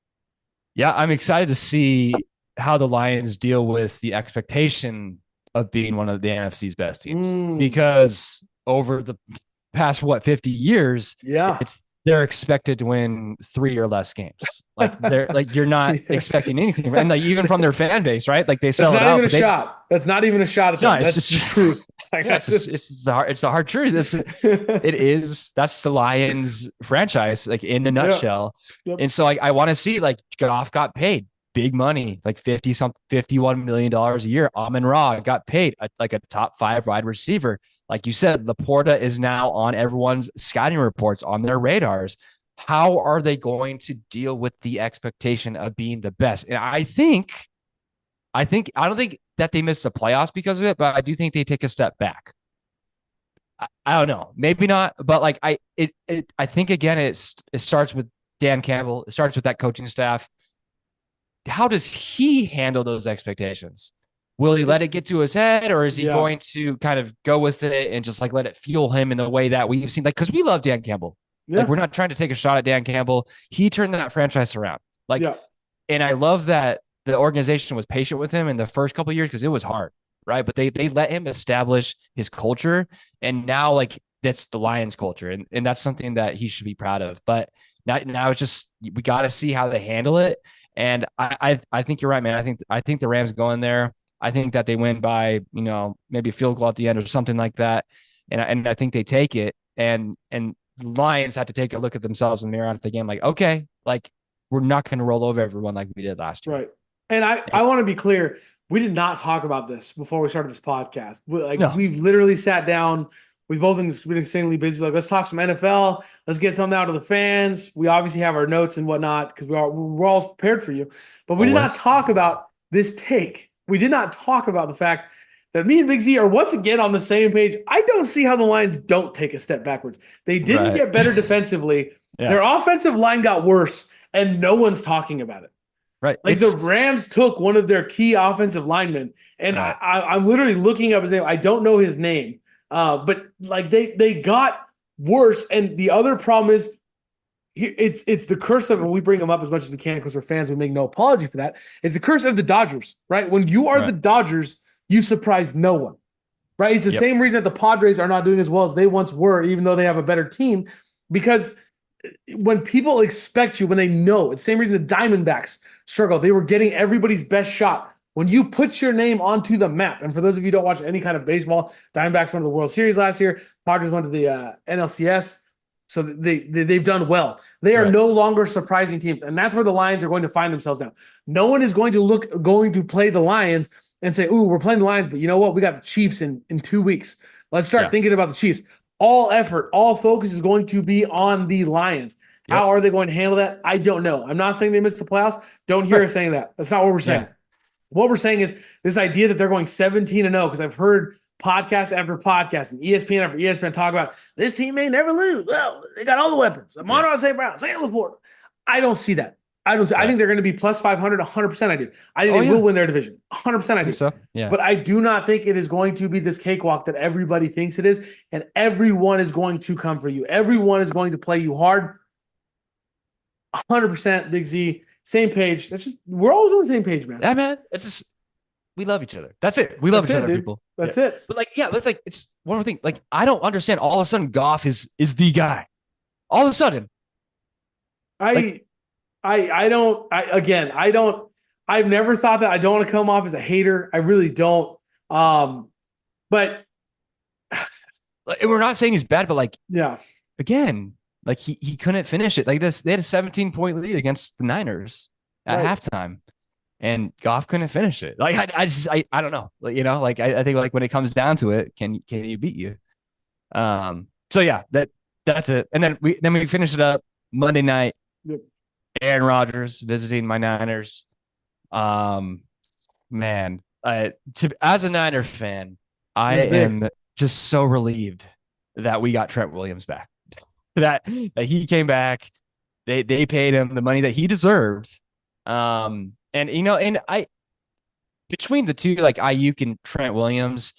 Yeah, I'm excited to see how the Lions deal with the expectation of being one of the NFC's best teams because over the past 50 years, they're expected to win 3 or less games. Like they're like you're not expecting anything, and like even from their fan base, right? Like they sell it out. That's not even a shot. That's just truth. Like, it's a hard truth. It is. That's the Lions franchise, like in a nutshell. And so, like, I want to see like Goff got paid big money, like $51 million a year. Amon-Ra got paid like a top 5 wide receiver. Like you said, Laporta is now on everyone's scouting reports, on their radars. How are they going to deal with the expectation of being the best? And I don't think that they missed the playoffs because of it, but I do think they take a step back. I don't know, maybe not, but like I think again, it starts with Dan Campbell. It starts with that coaching staff. How does he handle those expectations? Will he let it get to his head, or is he going to kind of go with it and just like let it fuel him in the way that we've seen? Like, because we love Dan Campbell. Like, we're not trying to take a shot at Dan Campbell. He turned that franchise around. Like, and I love that the organization was patient with him in the first couple of years because it was hard, right? But they let him establish his culture, and now like that's the Lions culture, and that's something that he should be proud of. But now it's just we got to see how they handle it. And I think you're right, man. I think the Rams go in there. I think that they win by, maybe a field goal at the end or something like that. And I think they take it. And the Lions have to take a look at themselves in the mirror after the game. Like, okay, like we're not going to roll over everyone like we did last year. Right. And I want to be clear. We did not talk about this before we started this podcast. We've literally sat down. We've both been insanely busy. Like, let's talk some NFL. Let's get something out of the fans. We obviously have our notes and whatnot because we're all prepared for you. But we did not talk about this take. We did not talk about the fact that me and Big Z are once again on the same page. I don't see how the Lions don't take a step backwards. They didn't get better defensively. Their offensive line got worse, and no one's talking about it. Right. Like the Rams took one of their key offensive linemen, and I'm literally looking up his name. I don't know his name. But like they got worse. And the other problem is it's the curse of, and we bring them up as much as we can because we're fans. We make no apology for that. It's the curse of the Dodgers, right? When you are the Right. Dodgers, you surprise no one, right? It's the Yep. same reason that the Padres are not doing as well as they once were, even though they have a better team, because when people expect you, when they know, it's the same reason the Diamondbacks struggle. They were getting everybody's best shot. When you put your name onto the map, and for those of you who don't watch any kind of baseball, Diamondbacks went to the World Series last year. Padres went to the NLCS. So they've done well. They are Right. no longer surprising teams, and that's where the Lions are going to find themselves now. No one is going to play the Lions and say, "Ooh, we're playing the Lions," but you know what? We got the Chiefs in 2 weeks. Let's start Yeah. thinking about the Chiefs. All effort, all focus is going to be on the Lions. Yep. How are they going to handle that? I don't know. I'm not saying they missed the playoffs. Don't hear Right. us saying that. That's not what we're saying. Yeah. What we're saying is this idea that they're going 17-0, because I've heard podcast after podcast and ESPN after ESPN talk about this team may never lose. Well, they got all the weapons. Yeah. Monroe St. Brown, St. Laporte. I don't see that. I don't. I Right. think they're going to be plus 500, 100%. I do. I think Oh they yeah. will win their division, 100%. I I think do. so. Yeah. But I do not think it is going to be this cakewalk that everybody thinks it is, and everyone is going to come for you. Everyone is going to play you hard. 100%, Big Z, same page. That's just we're always on the same page, man. Yeah, man. It's just we love each other. That's it. We love That's each it, other, dude. people. That's Yeah. it. But like, yeah, it's like it's one more thing. Like, I don't understand. All of a sudden, Goff is the guy. All of a sudden, like, I don't. I don't. I've never thought that. I don't want to come off as a hater. I really don't. But we're not saying he's bad, but like yeah, again, like he couldn't finish it. Like this, they had a 17-point lead against the Niners at right. halftime, and Goff couldn't finish it. Like I don't know. Like, like I think like when it comes down to it, can he beat you? So yeah, that's it. And then we finish it up Monday night. Yep. Aaron Rodgers visiting my Niners. Man, as a Niner fan, I am just so relieved that we got Trent Williams back. that he came back. They paid him the money that he deserved. And I between the two, like Ayuk and Trent Williams,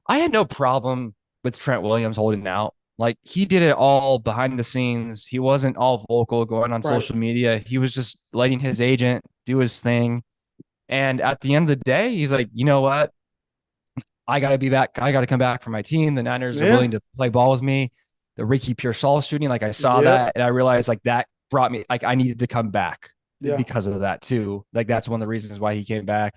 I had no problem with Trent Williams holding out. Like he did it all behind the scenes. He wasn't all vocal going on Right. social media. He was just letting his agent do his thing. And at the end of the day, he's like, you know what? I got to be back. I got to come back for my team. The Niners are willing to play ball with me. The Ricky Pearsall shooting, like I saw that and I realized like that brought me, like I needed to come back because of that too. Like that's one of the reasons why he came back.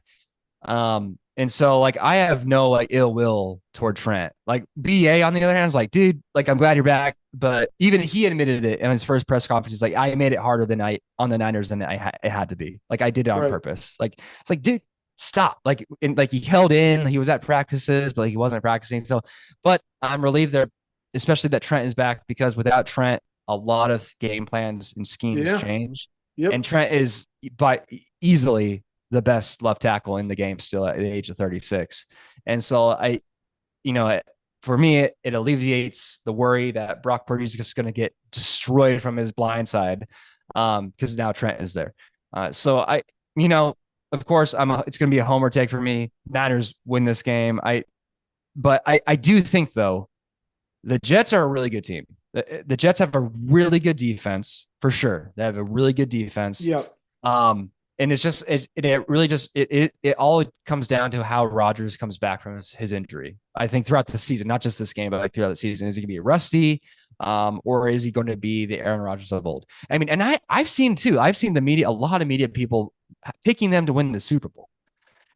And so like I have no like ill will toward Trent. Like BA on the other hand is like, dude, like I'm glad you're back. But even he admitted it in his first press conference. He's like, I made it harder than on the Niners than it had to be. Like I did it on purpose. Like it's like, dude, stop. Like he held in. He was at practices, but like, he wasn't practicing. So, but I'm relieved there, especially that Trent is back, because without Trent, a lot of game plans and schemes change. Yep. And Trent is by easily the best left tackle in the game still at the age of 36. And so for me, it alleviates the worry that Brock Purdy's just going to get destroyed from his blind side because now Trent is there. So of course, it's going to be a homer take for me. Niners win this game. But I do think, though, the Jets are a really good team. The Jets have a really good defense, for sure. They have a really good defense. Yep. And it's just it all comes down to how Rodgers comes back from his injury. I think throughout the season, not just this game, but like throughout the season, is he going to be rusty, or is he going to be the Aaron Rodgers of old? I mean, and I've seen the media, a lot of media people picking them to win the Super Bowl,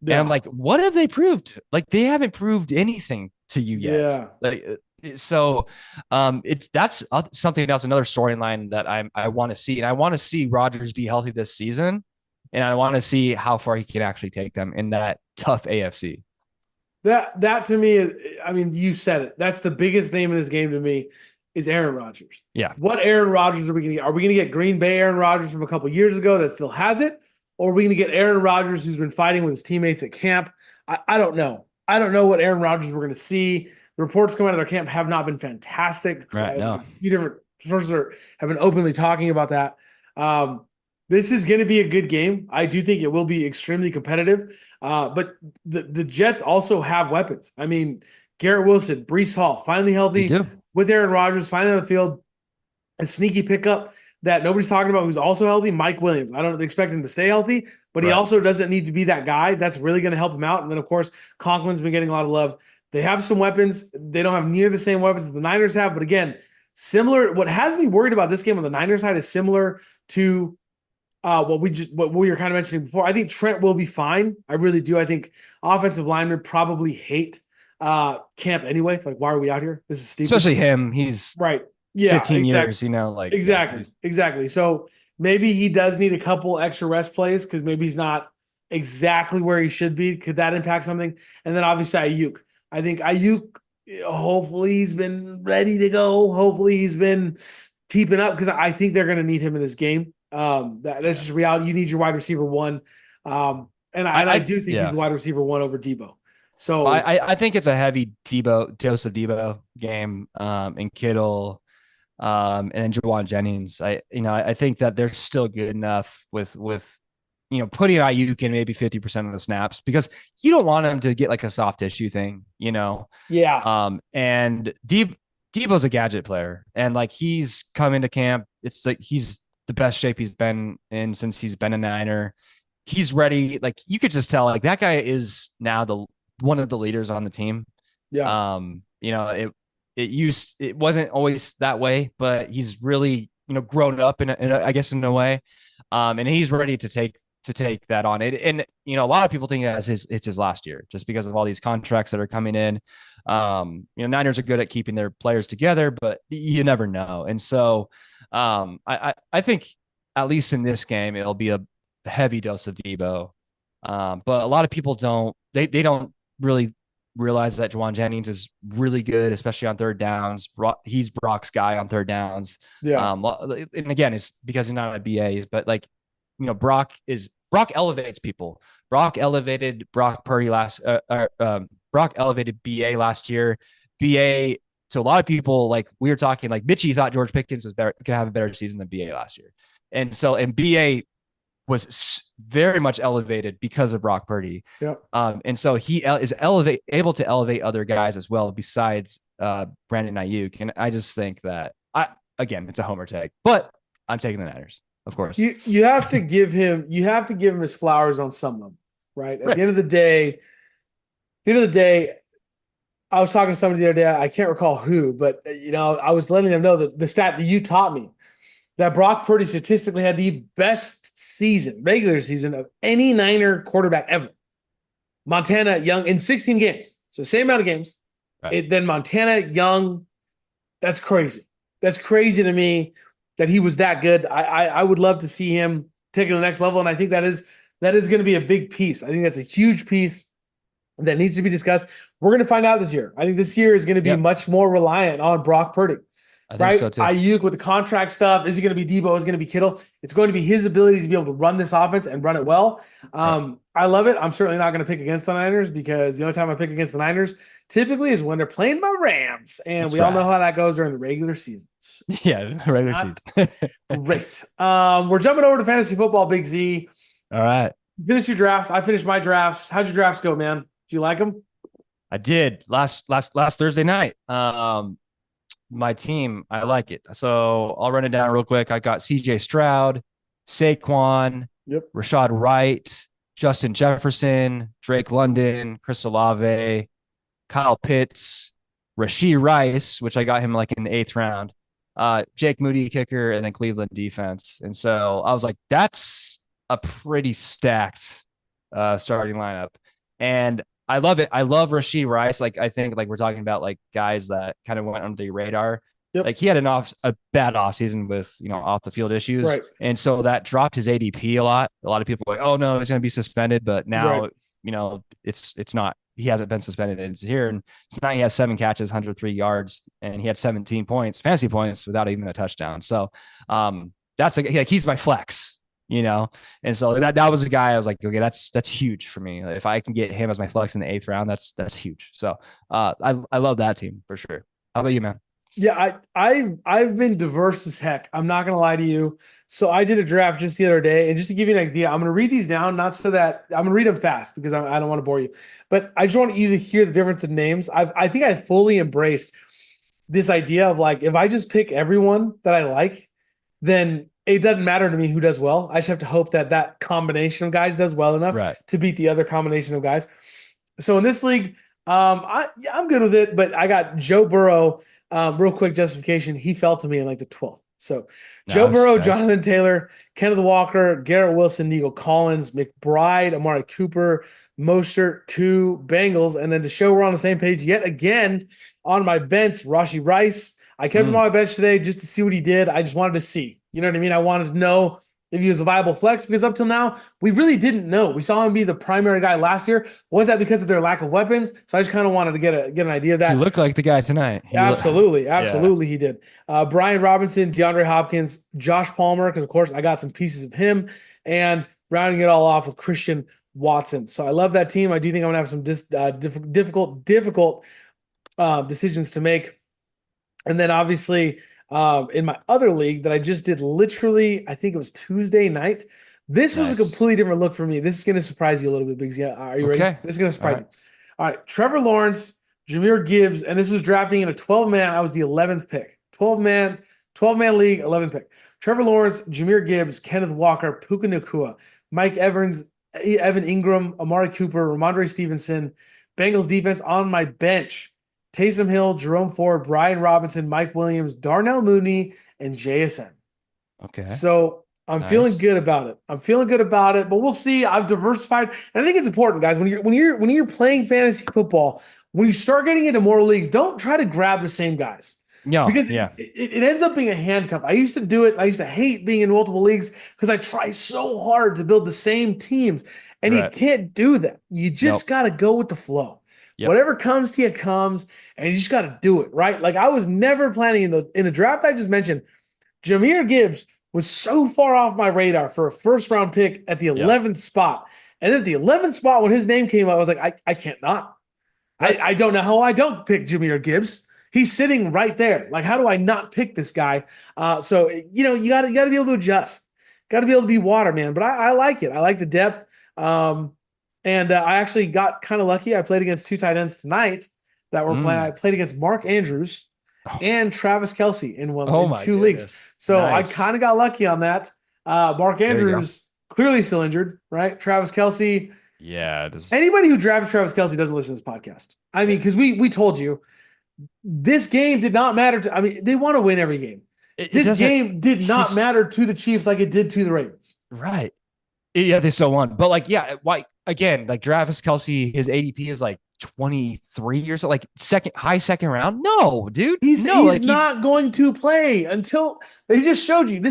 and I'm like, what have they proved? Like they haven't proved anything to you yet. Yeah. Like, so that's something else, another storyline that I want to see, and I want to see Rodgers be healthy this season. And I want to see how far he can actually take them in that tough AFC. That to me is, I mean, you said it. That's the biggest name in this game to me is Aaron Rodgers. Yeah. What Aaron Rodgers are we going to get? Are we going to get Green Bay Aaron Rodgers from a couple years ago that still has it? Or are we going to get Aaron Rodgers who's been fighting with his teammates at camp? I don't know. I don't know what Aaron Rodgers we're going to see. The reports coming out of their camp have not been fantastic. Right. No. A few different sources have been openly talking about that. This is going to be a good game. I do think it will be extremely competitive. But the Jets also have weapons. I mean, Garrett Wilson, Breece Hall, finally healthy with Aaron Rodgers, finally on the field. A sneaky pickup. that nobody's talking about who's also healthy, Mike Williams. I don't expect him to stay healthy, but he Right. also doesn't need to be that guy. That's really going to help him out. And then, of course, Conklin's been getting a lot of love. They have some weapons. They don't have near the same weapons that the Niners have. But again, similar. What has me worried about this game on the Niners side is similar to what we were kind of mentioning before. I think Trent will be fine. I really do. I think offensive linemen probably hate camp anyway. Like, why are we out here? This is stupid. Especially him. He's Right. Yeah, 15 exactly. years, like, yeah. Exactly. So maybe he does need a couple extra rest plays because maybe he's not exactly where he should be. Could that impact something? And then obviously Ayuk. I think Ayuk, hopefully he's been ready to go. Hopefully he's been keeping up because I think they're going to need him in this game. That's just reality. You need your wide receiver one. And I do think he's the wide receiver one over Debo. So I think it's a heavy dose of Debo game, and Kittle, and then Juwan Jennings. I think that they're still good enough with putting Ayuk in maybe 50% of the snaps because you don't want him to get like a soft tissue thing, yeah. And Debo's a gadget player, and like he's come into camp. It's like he's the best shape he's been in since he's been a Niner. He's ready. Like you could just tell, like that guy is now one of the leaders on the team. Yeah. It wasn't always that way, but he's really grown up I guess in a way, and he's ready to take that on it. And a lot of people think that it's his last year just because of all these contracts that are coming in. Niners are good at keeping their players together, but you never know. And so I think at least in this game it'll be a heavy dose of Debo. But a lot of people they don't really realize that Juwan Jennings is really good, especially on third downs. He's Brock's guy on third downs. Yeah. And again, it's because he's not a BA, but like, Brock elevates people. Brock elevated Brock Purdy Brock elevated BA last year. BA, to a lot of people, like we were talking, like Mitchie thought George Pickens was could have a better season than BA last year. And BA was very much elevated because of Brock Purdy. Yep. And so he is able to elevate other guys as well besides Brandon Ayuk. And I just think that again, it's a homer take, but I'm taking the Niners, of course. You have to give him his flowers on some of them, right? At the end of the day, I was talking to somebody the other day. I can't recall who, but I was letting them know that the stat that you taught me, that Brock Purdy statistically had the best regular season of any Niner quarterback ever. Montana, Young, in 16 games. So same amount of games. Right. Then Montana, Young, that's crazy. That's crazy to me that he was that good. I would love to see him take it to the next level, and I think that is going to be a big piece. I think that's a huge piece that needs to be discussed. We're going to find out this year. I think this year is going to be much more reliant on Brock Purdy. I think so too. Ayuk with the contract stuff. Is it going to be Debo? Is it going to be Kittle? It's going to be his ability to be able to run this offense and run it well. I love it. I'm certainly not going to pick against the Niners because the only time I pick against the Niners typically is when they're playing my Rams. And we all know how that goes during the regular season. Yeah, regular season. Great. We're jumping over to fantasy football, Big Z. All right. Finish your drafts. I finished my drafts. How'd your drafts go, man? Do you like them? I did last Thursday night. My team, I like it. So I'll run it down real quick. I got CJ Stroud, Saquon, Rashad Wright, Justin Jefferson, Drake London, Chris Olave, Kyle Pitts, Rashee Rice, which I got him like in the 8th round, Jake Moody kicker, and then Cleveland defense. And so I was like, that's a pretty stacked starting lineup. And I love it. I love Rashee Rice. Like, I think like we're talking about like guys that kind of went under the radar. Like he had a bad offseason with, off the field issues. Right. And so that dropped his ADP a lot. A lot of people were like, oh no, he's going to be suspended. But now, it's not, he hasn't been suspended. It's here. And so now he has 7 catches, 103 yards, and he had 17 points, fantasy points without even a touchdown. So that's like he's my flex. And so that was a guy I was like, okay, that's huge for me. If I can get him as my flex in the 8th round, that's huge. So I love that team for sure. How about you, man? Yeah, I've been diverse as heck. I'm not gonna lie to you. So I did a draft just the other day, and just to give you an idea, I'm gonna read these down, not so that I'm gonna read them fast because I don't want to bore you, but I just want you to hear the difference in names. I think I fully embraced this idea of like if I just pick everyone that I like, then it doesn't matter to me who does well. I just have to hope that that combination of guys does well enough Right. to beat the other combination of guys. So in this league, I'm good with it, but I got Joe Burrow. Real quick justification: he fell to me in like the 12th. So Joe Nice. Burrow, Nice. Jonathan Taylor, Kenneth Walker, Garrett Wilson, Nico Collins, McBride, Amari Cooper, Mostert, Koo, Bengals, and then to show we're on the same page yet again on my bench, Rashi Rice. I kept him on my bench today just to see what he did. I just wanted to see. You know what I mean? I wanted to know if he was a viable flex because up till now, we really didn't know. We saw him be the primary guy last year. Was that because of their lack of weapons? So I just kind of wanted to get an idea of He that. looked like the guy tonight. Absolutely. Yeah. Absolutely, he did. Brian Robinson, DeAndre Hopkins, Josh Palmer, because of course I got some pieces of him, and rounding it all off with Christian Watson. So I love that team. I do think I'm going to have some difficult decisions to make. And then obviously in my other league that I just did literally, I think it was Tuesday night. This was a Nice. completely different look for me. This is going to surprise you a little bit, Biggs. Are you ready? Okay. This is going to All surprise right. you. All right. Trevor Lawrence, Jameer Gibbs, and this was drafting in a 12-man. I was the 11th pick. 12-man league, 11th pick. Trevor Lawrence, Jameer Gibbs, Kenneth Walker, Puka Nacua, Mike Evans, Evan Ingram, Amari Cooper, Ramondre Stevenson, Bengals defense on my bench. Taysom Hill, Jerome Ford, Brian Robinson, Mike Williams, Darnell Mooney, and JSN. Okay. So I'm feeling Nice. good about it. I'm feeling good about it, but we'll see. I've diversified. And I think it's important, guys, when you're playing fantasy football, when you start getting into more leagues, don't try to grab the same guys. No. Because Yeah. it ends up being a handcuff. I used to do it. I used to hate being in multiple leagues because I try so hard to build the same teams. And you Right. can't do that. You Nope. just got to go with the flow. Yep. Whatever comes to you comes, and you just got to do it, right? Like I was never planning in the draft I just mentioned, Jameer Gibbs was so far off my radar for a first round pick at the Yeah. 11th spot. And at the 11th spot, when his name came up, I was like, I can't not. Right. I don't know how I don't pick Jameer Gibbs. He's sitting right there. Like, how do I not pick this guy? So you gotta be able to adjust. Got to be able to be water, man. But I like it. I like the depth. And I actually got kind of lucky. I played against two tight ends tonight that were playing. I played against Mark Andrews Oh, and Travis Kelce oh in my two leagues. goodness. So I Nice. kind of got lucky on that. Mark There you go. Andrews clearly still injured, right? Travis Kelce. Yeah. This. Anybody who drafted Travis Kelce doesn't listen to this podcast. I mean, because we told you this game did not matter to. I mean, they want to win every game. It This doesn't. game did not He's matter to the Chiefs like it did to the Ravens. right. Yeah, they still won. But like, yeah, why again, like Travis Kelce, his ADP is like 23 or so, like high second round. No, dude. No, He's like he's not going to play until they just showed you.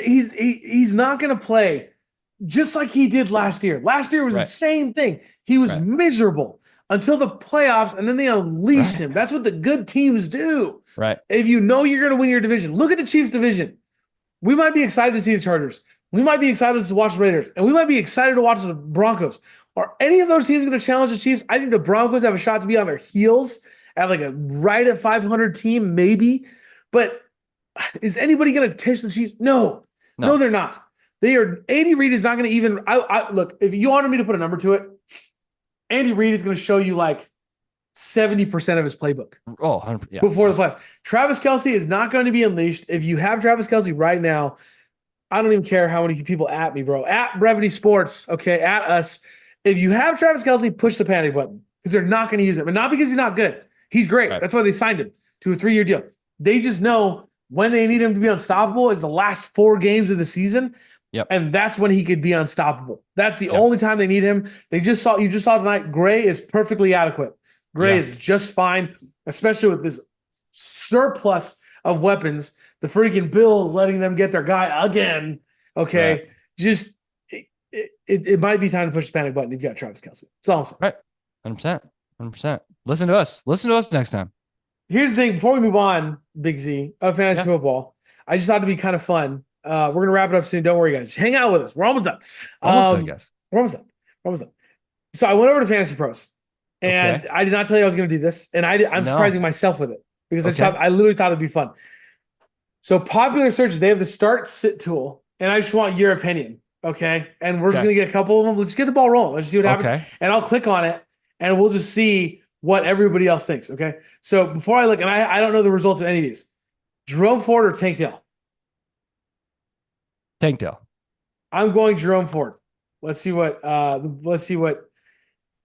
He's not going to play just like he did last year. Last year was the right, same thing. He was right, miserable until the playoffs, and then they unleashed right, him. That's what the good teams do. right. If you know you're going to win your division, look at the Chiefs division. We might be excited to see the Chargers. We might be excited to watch the Raiders, and we might be excited to watch the Broncos. Are any of those teams going to challenge the Chiefs? I think the Broncos have a shot to be on their heels at like a right at 500 team, maybe. But is anybody going to catch the Chiefs? No, no, No, they're not. They are. Andy Reid is not going to even. Look. If you wanted me to put a number to it, Andy Reid is going to show you like 70% of his playbook oh, 100, yeah. before the playoffs. Travis Kelce is not going to be unleashed. If you have Travis Kelce right now, I don't even care how many people at me, bro. At Brevity Sports, okay, at us. If you have Travis Kelce, push the panic button because they're not going to use him. And not because he's not good. He's great. Right. That's why they signed him to a 3-year deal. They just know when they need him to be unstoppable is the last 4 games of the season. Yep. And that's when he could be unstoppable. That's the Yep. only time they need him. You just saw tonight, Gray is perfectly adequate. Gray is just fine, especially with this surplus of weapons. The freaking Bills letting them get their guy again. Okay. Right. Just it might be time to push the panic button if you got Travis Kelce. That's all I'm saying. Right. 100%. 100%. Listen to us. Listen to us next time. Here's the thing. Before we move on, Big Z, of fantasy football, I just thought it'd be kind of fun. We're going to wrap it up soon. Don't worry, guys. Just hang out with us. We're almost done. Almost done, guys. We're almost done. We're almost done. So I went over to Fantasy Pros, and I did not tell you I was going to do this, and I'm surprising myself with it because I literally thought it'd be fun. So popular searches, they have the start sit tool, and I just want your opinion, okay? And we're just going to get a couple of them. Let's get the ball rolling. Let's see what happens. And I'll click on it, and we'll just see what everybody else thinks, okay? So before I look, and I don't know the results of any of these. Jerome Ford or Tank Dell? Tank Dell. I'm going Jerome Ford. Let's see what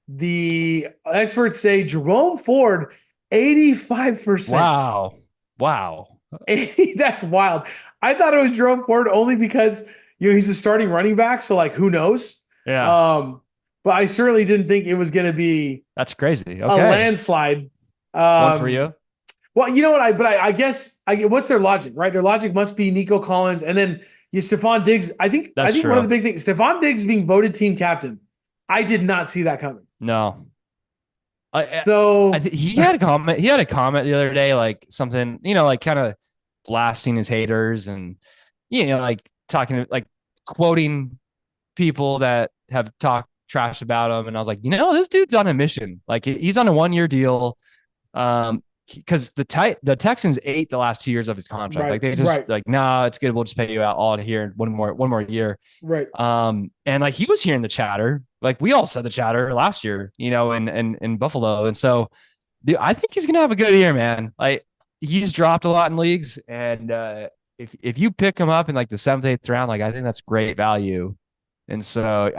the experts say. Jerome Ford, 85%. Wow. Wow. 80, that's wild. I thought it was Jerome Ford only because he's a starting running back, so like who knows? Yeah. Um, but I certainly didn't think it was going to be That's crazy. a Okay. landslide. One for Um, you. well, you know what? I guess what's their logic, right? Their logic must be Nico Collins, and then Stephon Diggs. I That's think one of true. the big things, Stephon Diggs being voted team captain. I did not see that coming. No. I So think he had a comment. He had a comment the other day, like something, like kind of blasting his haters and, like talking, like quoting people that have talked trash about him. And I was like, this dude's on a mission. Like he's on a 1 year deal. Because the Texans ate the last 2 years of his contract. right, Like they just right, like, nah, it's good. We'll just pay you out all here one more year. right. And like he was hearing the chatter, like we all said the chatter last year, in Buffalo. And so, dude, I think he's gonna have a good year, man. Like he's dropped a lot in leagues, and if you pick him up in like the seventh, eighth round, like I think that's great value. And so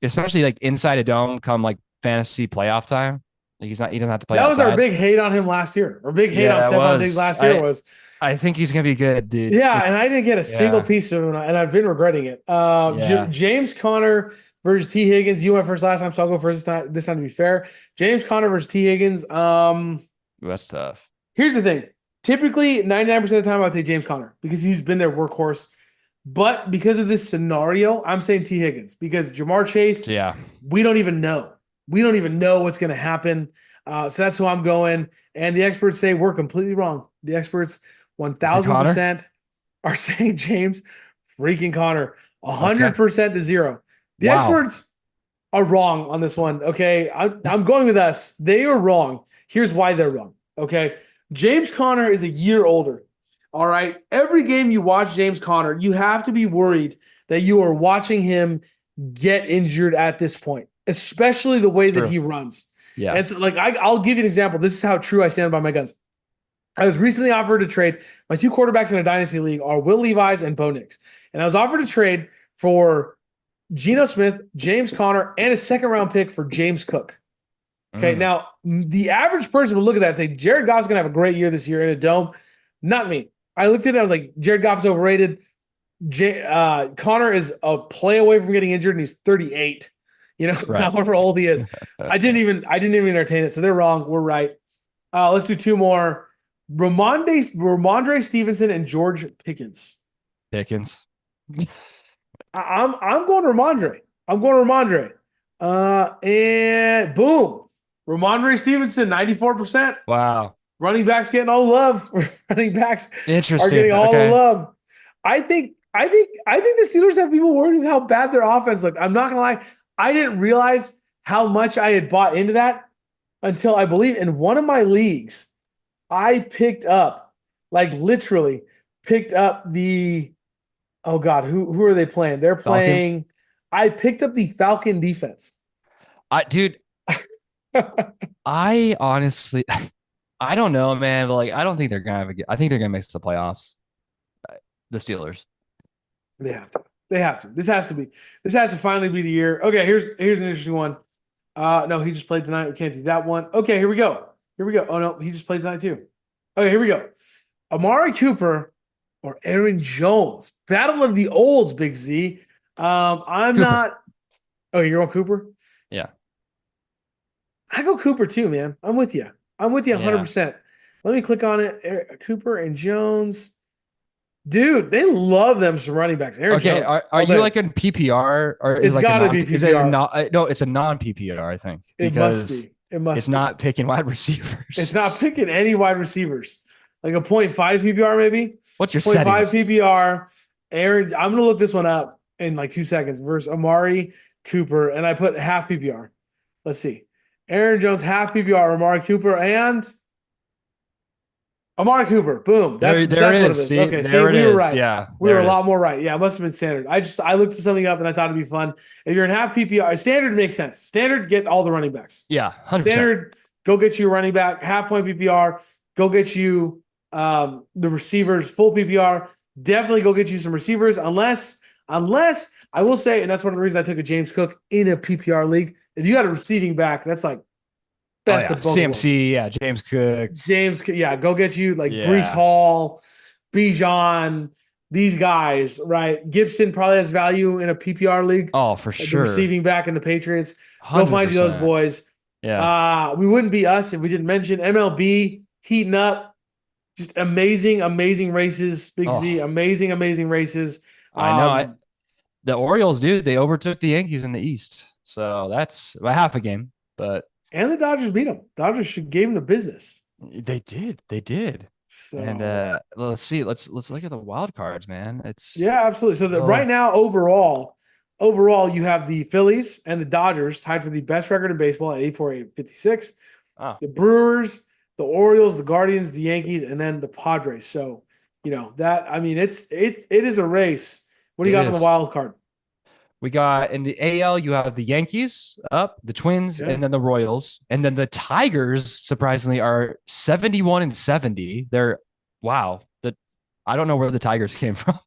especially like inside a dome, come like fantasy playoff time, like he doesn't have to play That was our outside. big hate on him last year. Our big hate on Yeah, it Stephon Diggs was. last year was, I think he's gonna be good, dude. yeah, and I didn't get a single Yeah, piece of him, and I've been regretting it. yeah, James Conner versus T. Higgins. You went first last time, so I'll go first this time to be fair. James Conner versus T. Higgins. that's tough. Here's the thing. Typically, 99% of the time, I'd say James Conner because he's been their workhorse. But because of this scenario, I'm saying T. Higgins because Jamar Chase, So yeah, we don't even know. We don't even know what's going to happen. So that's who I'm going. And the experts say we're completely wrong. The experts is it Connor? 1000% are saying James freaking Conner, Okay, 100% to zero. The wow, experts are wrong on this one. Okay. I'm going with us. They are wrong. Here's why they're wrong. Okay. James Conner is a year older. All right. Every game you watch James Conner, you have to be worried that you are watching him get injured at this point, especially the way it's that true. he runs. Yeah, And so, like, I'll give you an example. This is how true I stand by my guns. I was recently offered a trade. My two quarterbacks in a dynasty league are Will Levis and Bo Nix. And I was offered a trade for Geno Smith, James Conner, and a second round pick for James Cook. Okay, mm, now the average person would look at that and say, Jared Goff's going to have a great year this year in a dome. Not me. I looked at it, I was like, Jared Goff's overrated. Connor is a play away from getting injured, and he's 38. right. However old he is. I didn't even entertain it. So they're wrong. We're right. Let's do two more. Ramondre Stevenson and George Pickens. Pickens. I'm going Ramondre. I'm going Ramondre. And boom. Ramondre Stevenson, 94%. Wow, Running backs getting all the love. Running backs are interesting. getting all the Okay, love. I think the Steelers have people worried with how bad their offense looked. I'm not gonna lie. I didn't realize how much I had bought into that until I believe in one of my leagues, I picked up, like literally picked up the oh God, who are they playing? They're Falcons. playing. I picked up the Falcon defense. Dude, I honestly, I don't know, man. But like, I don't think they're gonna have I think they're gonna make the playoffs. The Steelers. They have to. They have to. This has to be. This has to finally be the year. Okay, here's an interesting one. No, he just played tonight. We can't do that one. Okay, here we go. Here we go. Oh no, he just played tonight too. Okay, here we go. Amari Cooper or Aaron Jones. Battle of the olds, Big Z. I'm Cooper. not. Oh, you're on Cooper? Yeah. I go Cooper too, man. I'm with you. I'm with you Yeah. 100%. Let me click on it. Cooper and Jones. Dude, they love them some running backs. Aaron Okay. Jones Are all you day. like in PPR or is it It's like a got to non? be Is it a PPR. not? No, it's a non PPR. I think It must because be. It it's must be. not picking wide It's receivers. not picking any wide receivers. Like a point 0.5 PPR, maybe. What's your Point 0.5 settings? PPR. Aaron, I'm going to look this one up in like 2 seconds versus Amari Cooper. And I put half PPR. Let's see. Aaron Jones, half PPR, Amari Cooper, and Amari Cooper. Boom. There, there That's what it is. is. See, Okay. See, there it we were is. right. Yeah, We were there a it lot is. more right. Yeah, it must have been standard. I looked something up and I thought it'd be fun. If you're in half PPR, standard makes sense. Standard, get all the running backs. Yeah, 100%. Standard, go get you a running back. Half point PPR, go get you the receivers. Full PPR, definitely go get you some receivers. Unless Unless I will say, and that's one of the reasons I took a James Cook in a PPR league. If you got a receiving back, that's like Oh best yeah, of both worlds. CMC, yeah, James Cook, James, yeah, go get you like Brees yeah. Hall, Bijan, these guys, right? Gibson probably has value in a PPR league. Oh, for The sure, receiving back in the Patriots. Go find you those 100%. boys. Yeah. We wouldn't be us if we didn't mention MLB heating up. Just amazing, amazing races, Big Z. Oh, Amazing, amazing races. I know. Um, The Orioles, dude, they overtook the Yankees in the East, so that's a half a game, but and the Dodgers beat them. Dodgers should gave them the business. they did. And So let's see, let's look at the wild cards, man. It's yeah, absolutely. So right oh, now, overall, you have the Phillies and the Dodgers tied for the best record in baseball at 84, 56. oh, The Brewers, the Orioles, the Guardians, the Yankees, and then the Padres. So, that I mean, it is a race. What do you it got on the is. wild card? We got in the AL, you have the Yankees up, the Twins, Yeah. and then the Royals. And then the Tigers, surprisingly, are 71 and 70. They're wow. I don't know where the Tigers came from,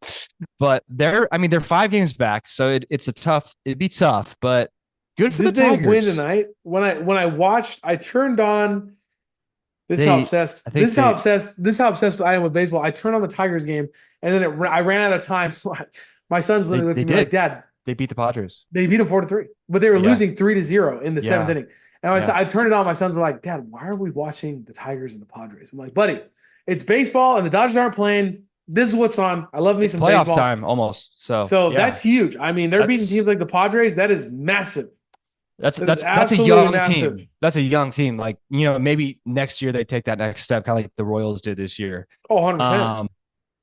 but they're 5 games back. So it'd be tough, but good for the Did they win Tigers. tonight? When I watched, I turned on. This is how They obsessed. I This think is how they obsessed. This is how obsessed I am with baseball. I turned on the Tigers game, and then I ran out of time. My son's they literally looked they at me like, did. "Dad, They beat the Padres. they beat them 4-3, but they were Yeah. losing 3-0 in the seventh Yeah. inning." And Yeah. I turned it on. My sons were like, "Dad, why are we watching the Tigers and the Padres?" I'm like, "Buddy, it's baseball, and the Dodgers aren't playing. This is what's on. I love me It's some playoff baseball." time almost. So So yeah. that's huge. I mean, they're beating teams That's like the Padres. That is massive. That's That is that's that's a absolutely young massive. team. That's a young team. Like, maybe next year they take that next step, kind of like the Royals did this year. Oh, 100%. Um,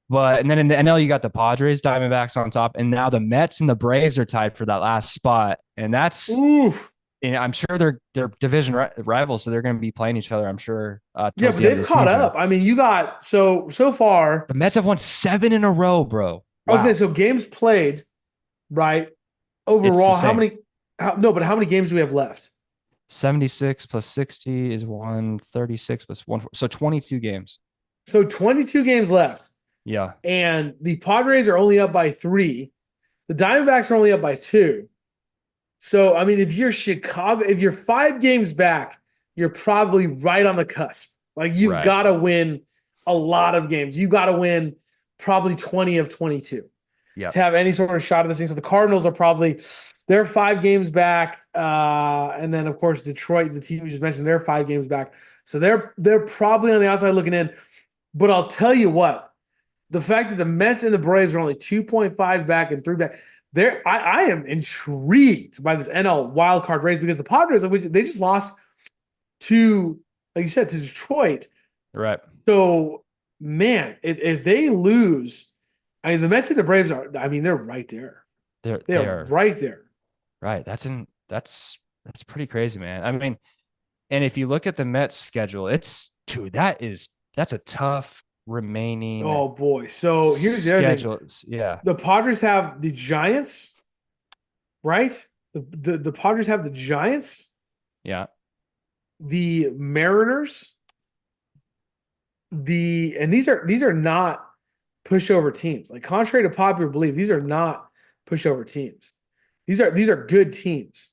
but and then in the NL, you got the Padres, Diamondbacks on top, and now the Mets and the Braves are tied for that last spot. And that's, Oof. I'm sure they're division rivals, so they're going to be playing each other. I'm sure Yeah, towards but the end of they've the caught season. up. I mean, you got so far. The Mets have won 7 in a row, bro. I was saying Wow, so games played, right? it's the Overall, how same. many? No, but how many games do we have left? 76 plus 60 is 136 plus one. So 22 games. So 22 games left, Yeah, and the Padres are only up by 3. The Diamondbacks are only up by 2. So I mean, if you're Chicago, if you're 5 games back, you're probably right on the cusp. Like you've right. got to win a lot of games. You've got to win probably 20 of 22 Yeah. to have any sort of shot at this thing. So the Cardinals are probably they're 5 games back, and then of course Detroit, the team we just mentioned, they're 5 games back. So they're probably on the outside looking in. But I'll tell you what, the fact that the Mets and the Braves are only 2.5 back and 3 back, I am intrigued by this NL wild card race because the Padres they just lost to, like you said, to Detroit. Right. So man, if they lose, I mean the Mets and the Braves are, I mean they're right there. They're They they are are right there. right. That's pretty crazy, man. I mean, and if you look at the Mets schedule, it's dude, that's a tough remaining Oh boy. So here's the other thing. schedule. Yeah. The Padres have the Giants, right? The Padres have the Giants, Yeah. the Mariners, and these are not pushover teams. Like contrary to popular belief, these are not pushover teams. These are good teams.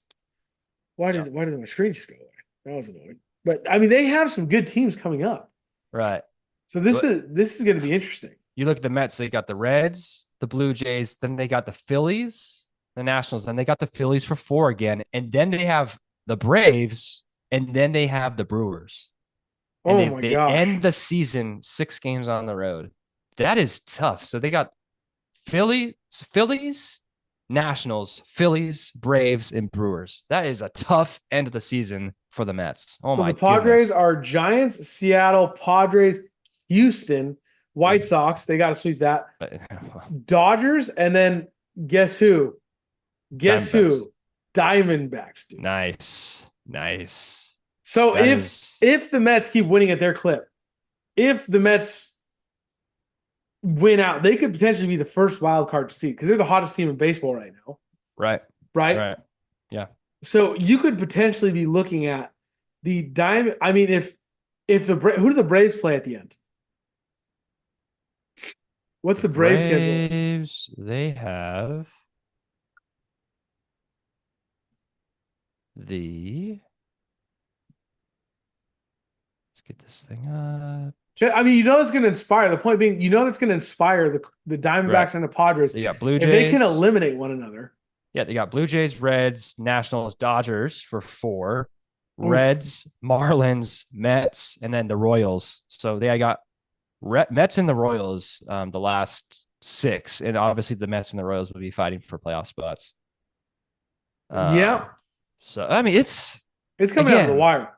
Yeah. Why did my screen just go away? That was annoying. But I mean, they have some good teams coming up. Right. So this But is going to be interesting. you look at the Mets, they got the Reds, the Blue Jays, then they got the Phillies, the Nationals, and they got the Phillies for 4 again. And then they have the Braves, and then they have the Brewers. And Oh they my they gosh. end the season 6 games on the road. That is tough. So they got Phillies, Nationals, Phillies, Braves, and Brewers. That is a tough end of the season for the Mets. Oh So the my Padres goodness. are Giants, Seattle, Padres, Houston, White Sox. They got to sweep that. Dodgers, and then guess who? Guess Diamondbacks. who? Diamondbacks, dude. Nice. Nice. So That if is if the Mets keep winning at their clip, if the Mets win out, they could potentially be the first wild card to see because they're the hottest team in baseball right now, right. right? Right. Yeah. So you could potentially be looking at the Diamond. I mean, if who do the Braves play at the end? What's The the Braves schedule? Blues, they have the. Let's get this thing up. I mean, you know it's going to inspire. The point being, you know that's going to inspire the Right. Diamondbacks and the Padres They got Blue if they can Jays. eliminate one another. Yeah, they got Blue Jays, Reds, Nationals, Dodgers for 4, Oof. Reds, Marlins, Mets, and then the Royals. So they got Mets and the Royals the last 6, and obviously the Mets and the Royals will be fighting for playoff spots. Yeah, So I mean, it's it's coming down to the again, wire.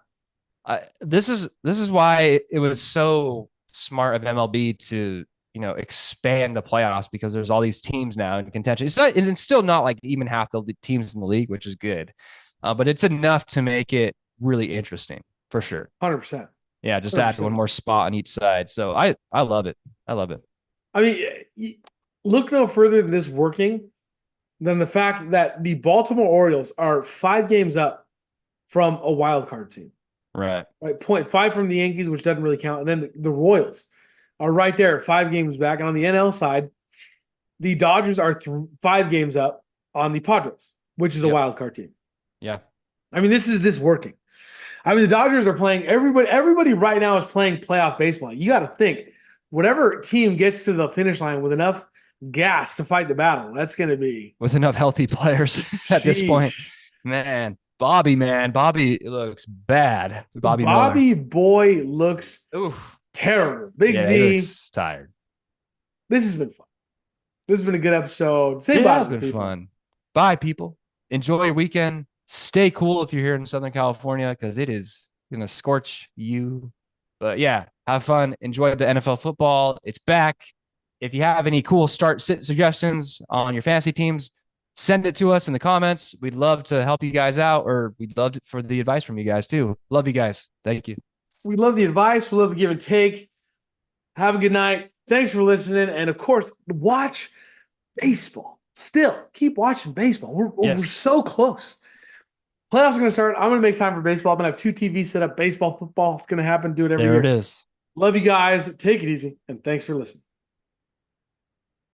this is why it was so smart of MLB to expand the playoffs because there's all these teams now in contention. It's still not like even half the teams in the league, which is good, but it's enough to make it really interesting for sure. 100%. Yeah, just add one 100%. more spot on each side. So I love it. I love it. I mean, look no further than this working than the fact that the Baltimore Orioles are 5 games up from a wild card team. Right. Right, 0.5 from the Yankees, which doesn't really count, and then the Royals are right there, 5 games back. And on the NL side, the Dodgers are 5 games up on the Padres, which is a Yep. wild card team. Yeah. I mean, this is working. I mean, the Dodgers are playing everybody right now is playing playoff baseball. You got to think, whatever team gets to the finish line with enough gas to fight the battle, that's going to be With enough healthy players at this point. sheesh. Man, Bobby looks bad. Bobby Miller. Bobby Boy looks Oof. terrible. Big Yeah, he Z, looks tired. this has been fun. This has been a good episode. Say Yeah, bye it's to the been people. fun. Bye, people. Enjoy your weekend. Stay cool if you're here in Southern California because it is going to scorch you. But yeah, have fun. Enjoy the NFL football. It's back. If you have any cool start sit suggestions on your fantasy teams, send it to us in the comments. We'd love to help you guys out, or we'd love for the advice from you guys too. Love you guys. Thank you. We love the advice. We love the give and take. Have a good night. Thanks for listening. And of course, watch baseball. Still, keep watching baseball. We're Yes. so close. Playoffs are going to start. I'm going to make time for baseball. I'm going to have 2 TVs set up. Baseball, football. It's going to happen. Do it every There it year. is. Love you guys. Take it easy. And thanks for listening.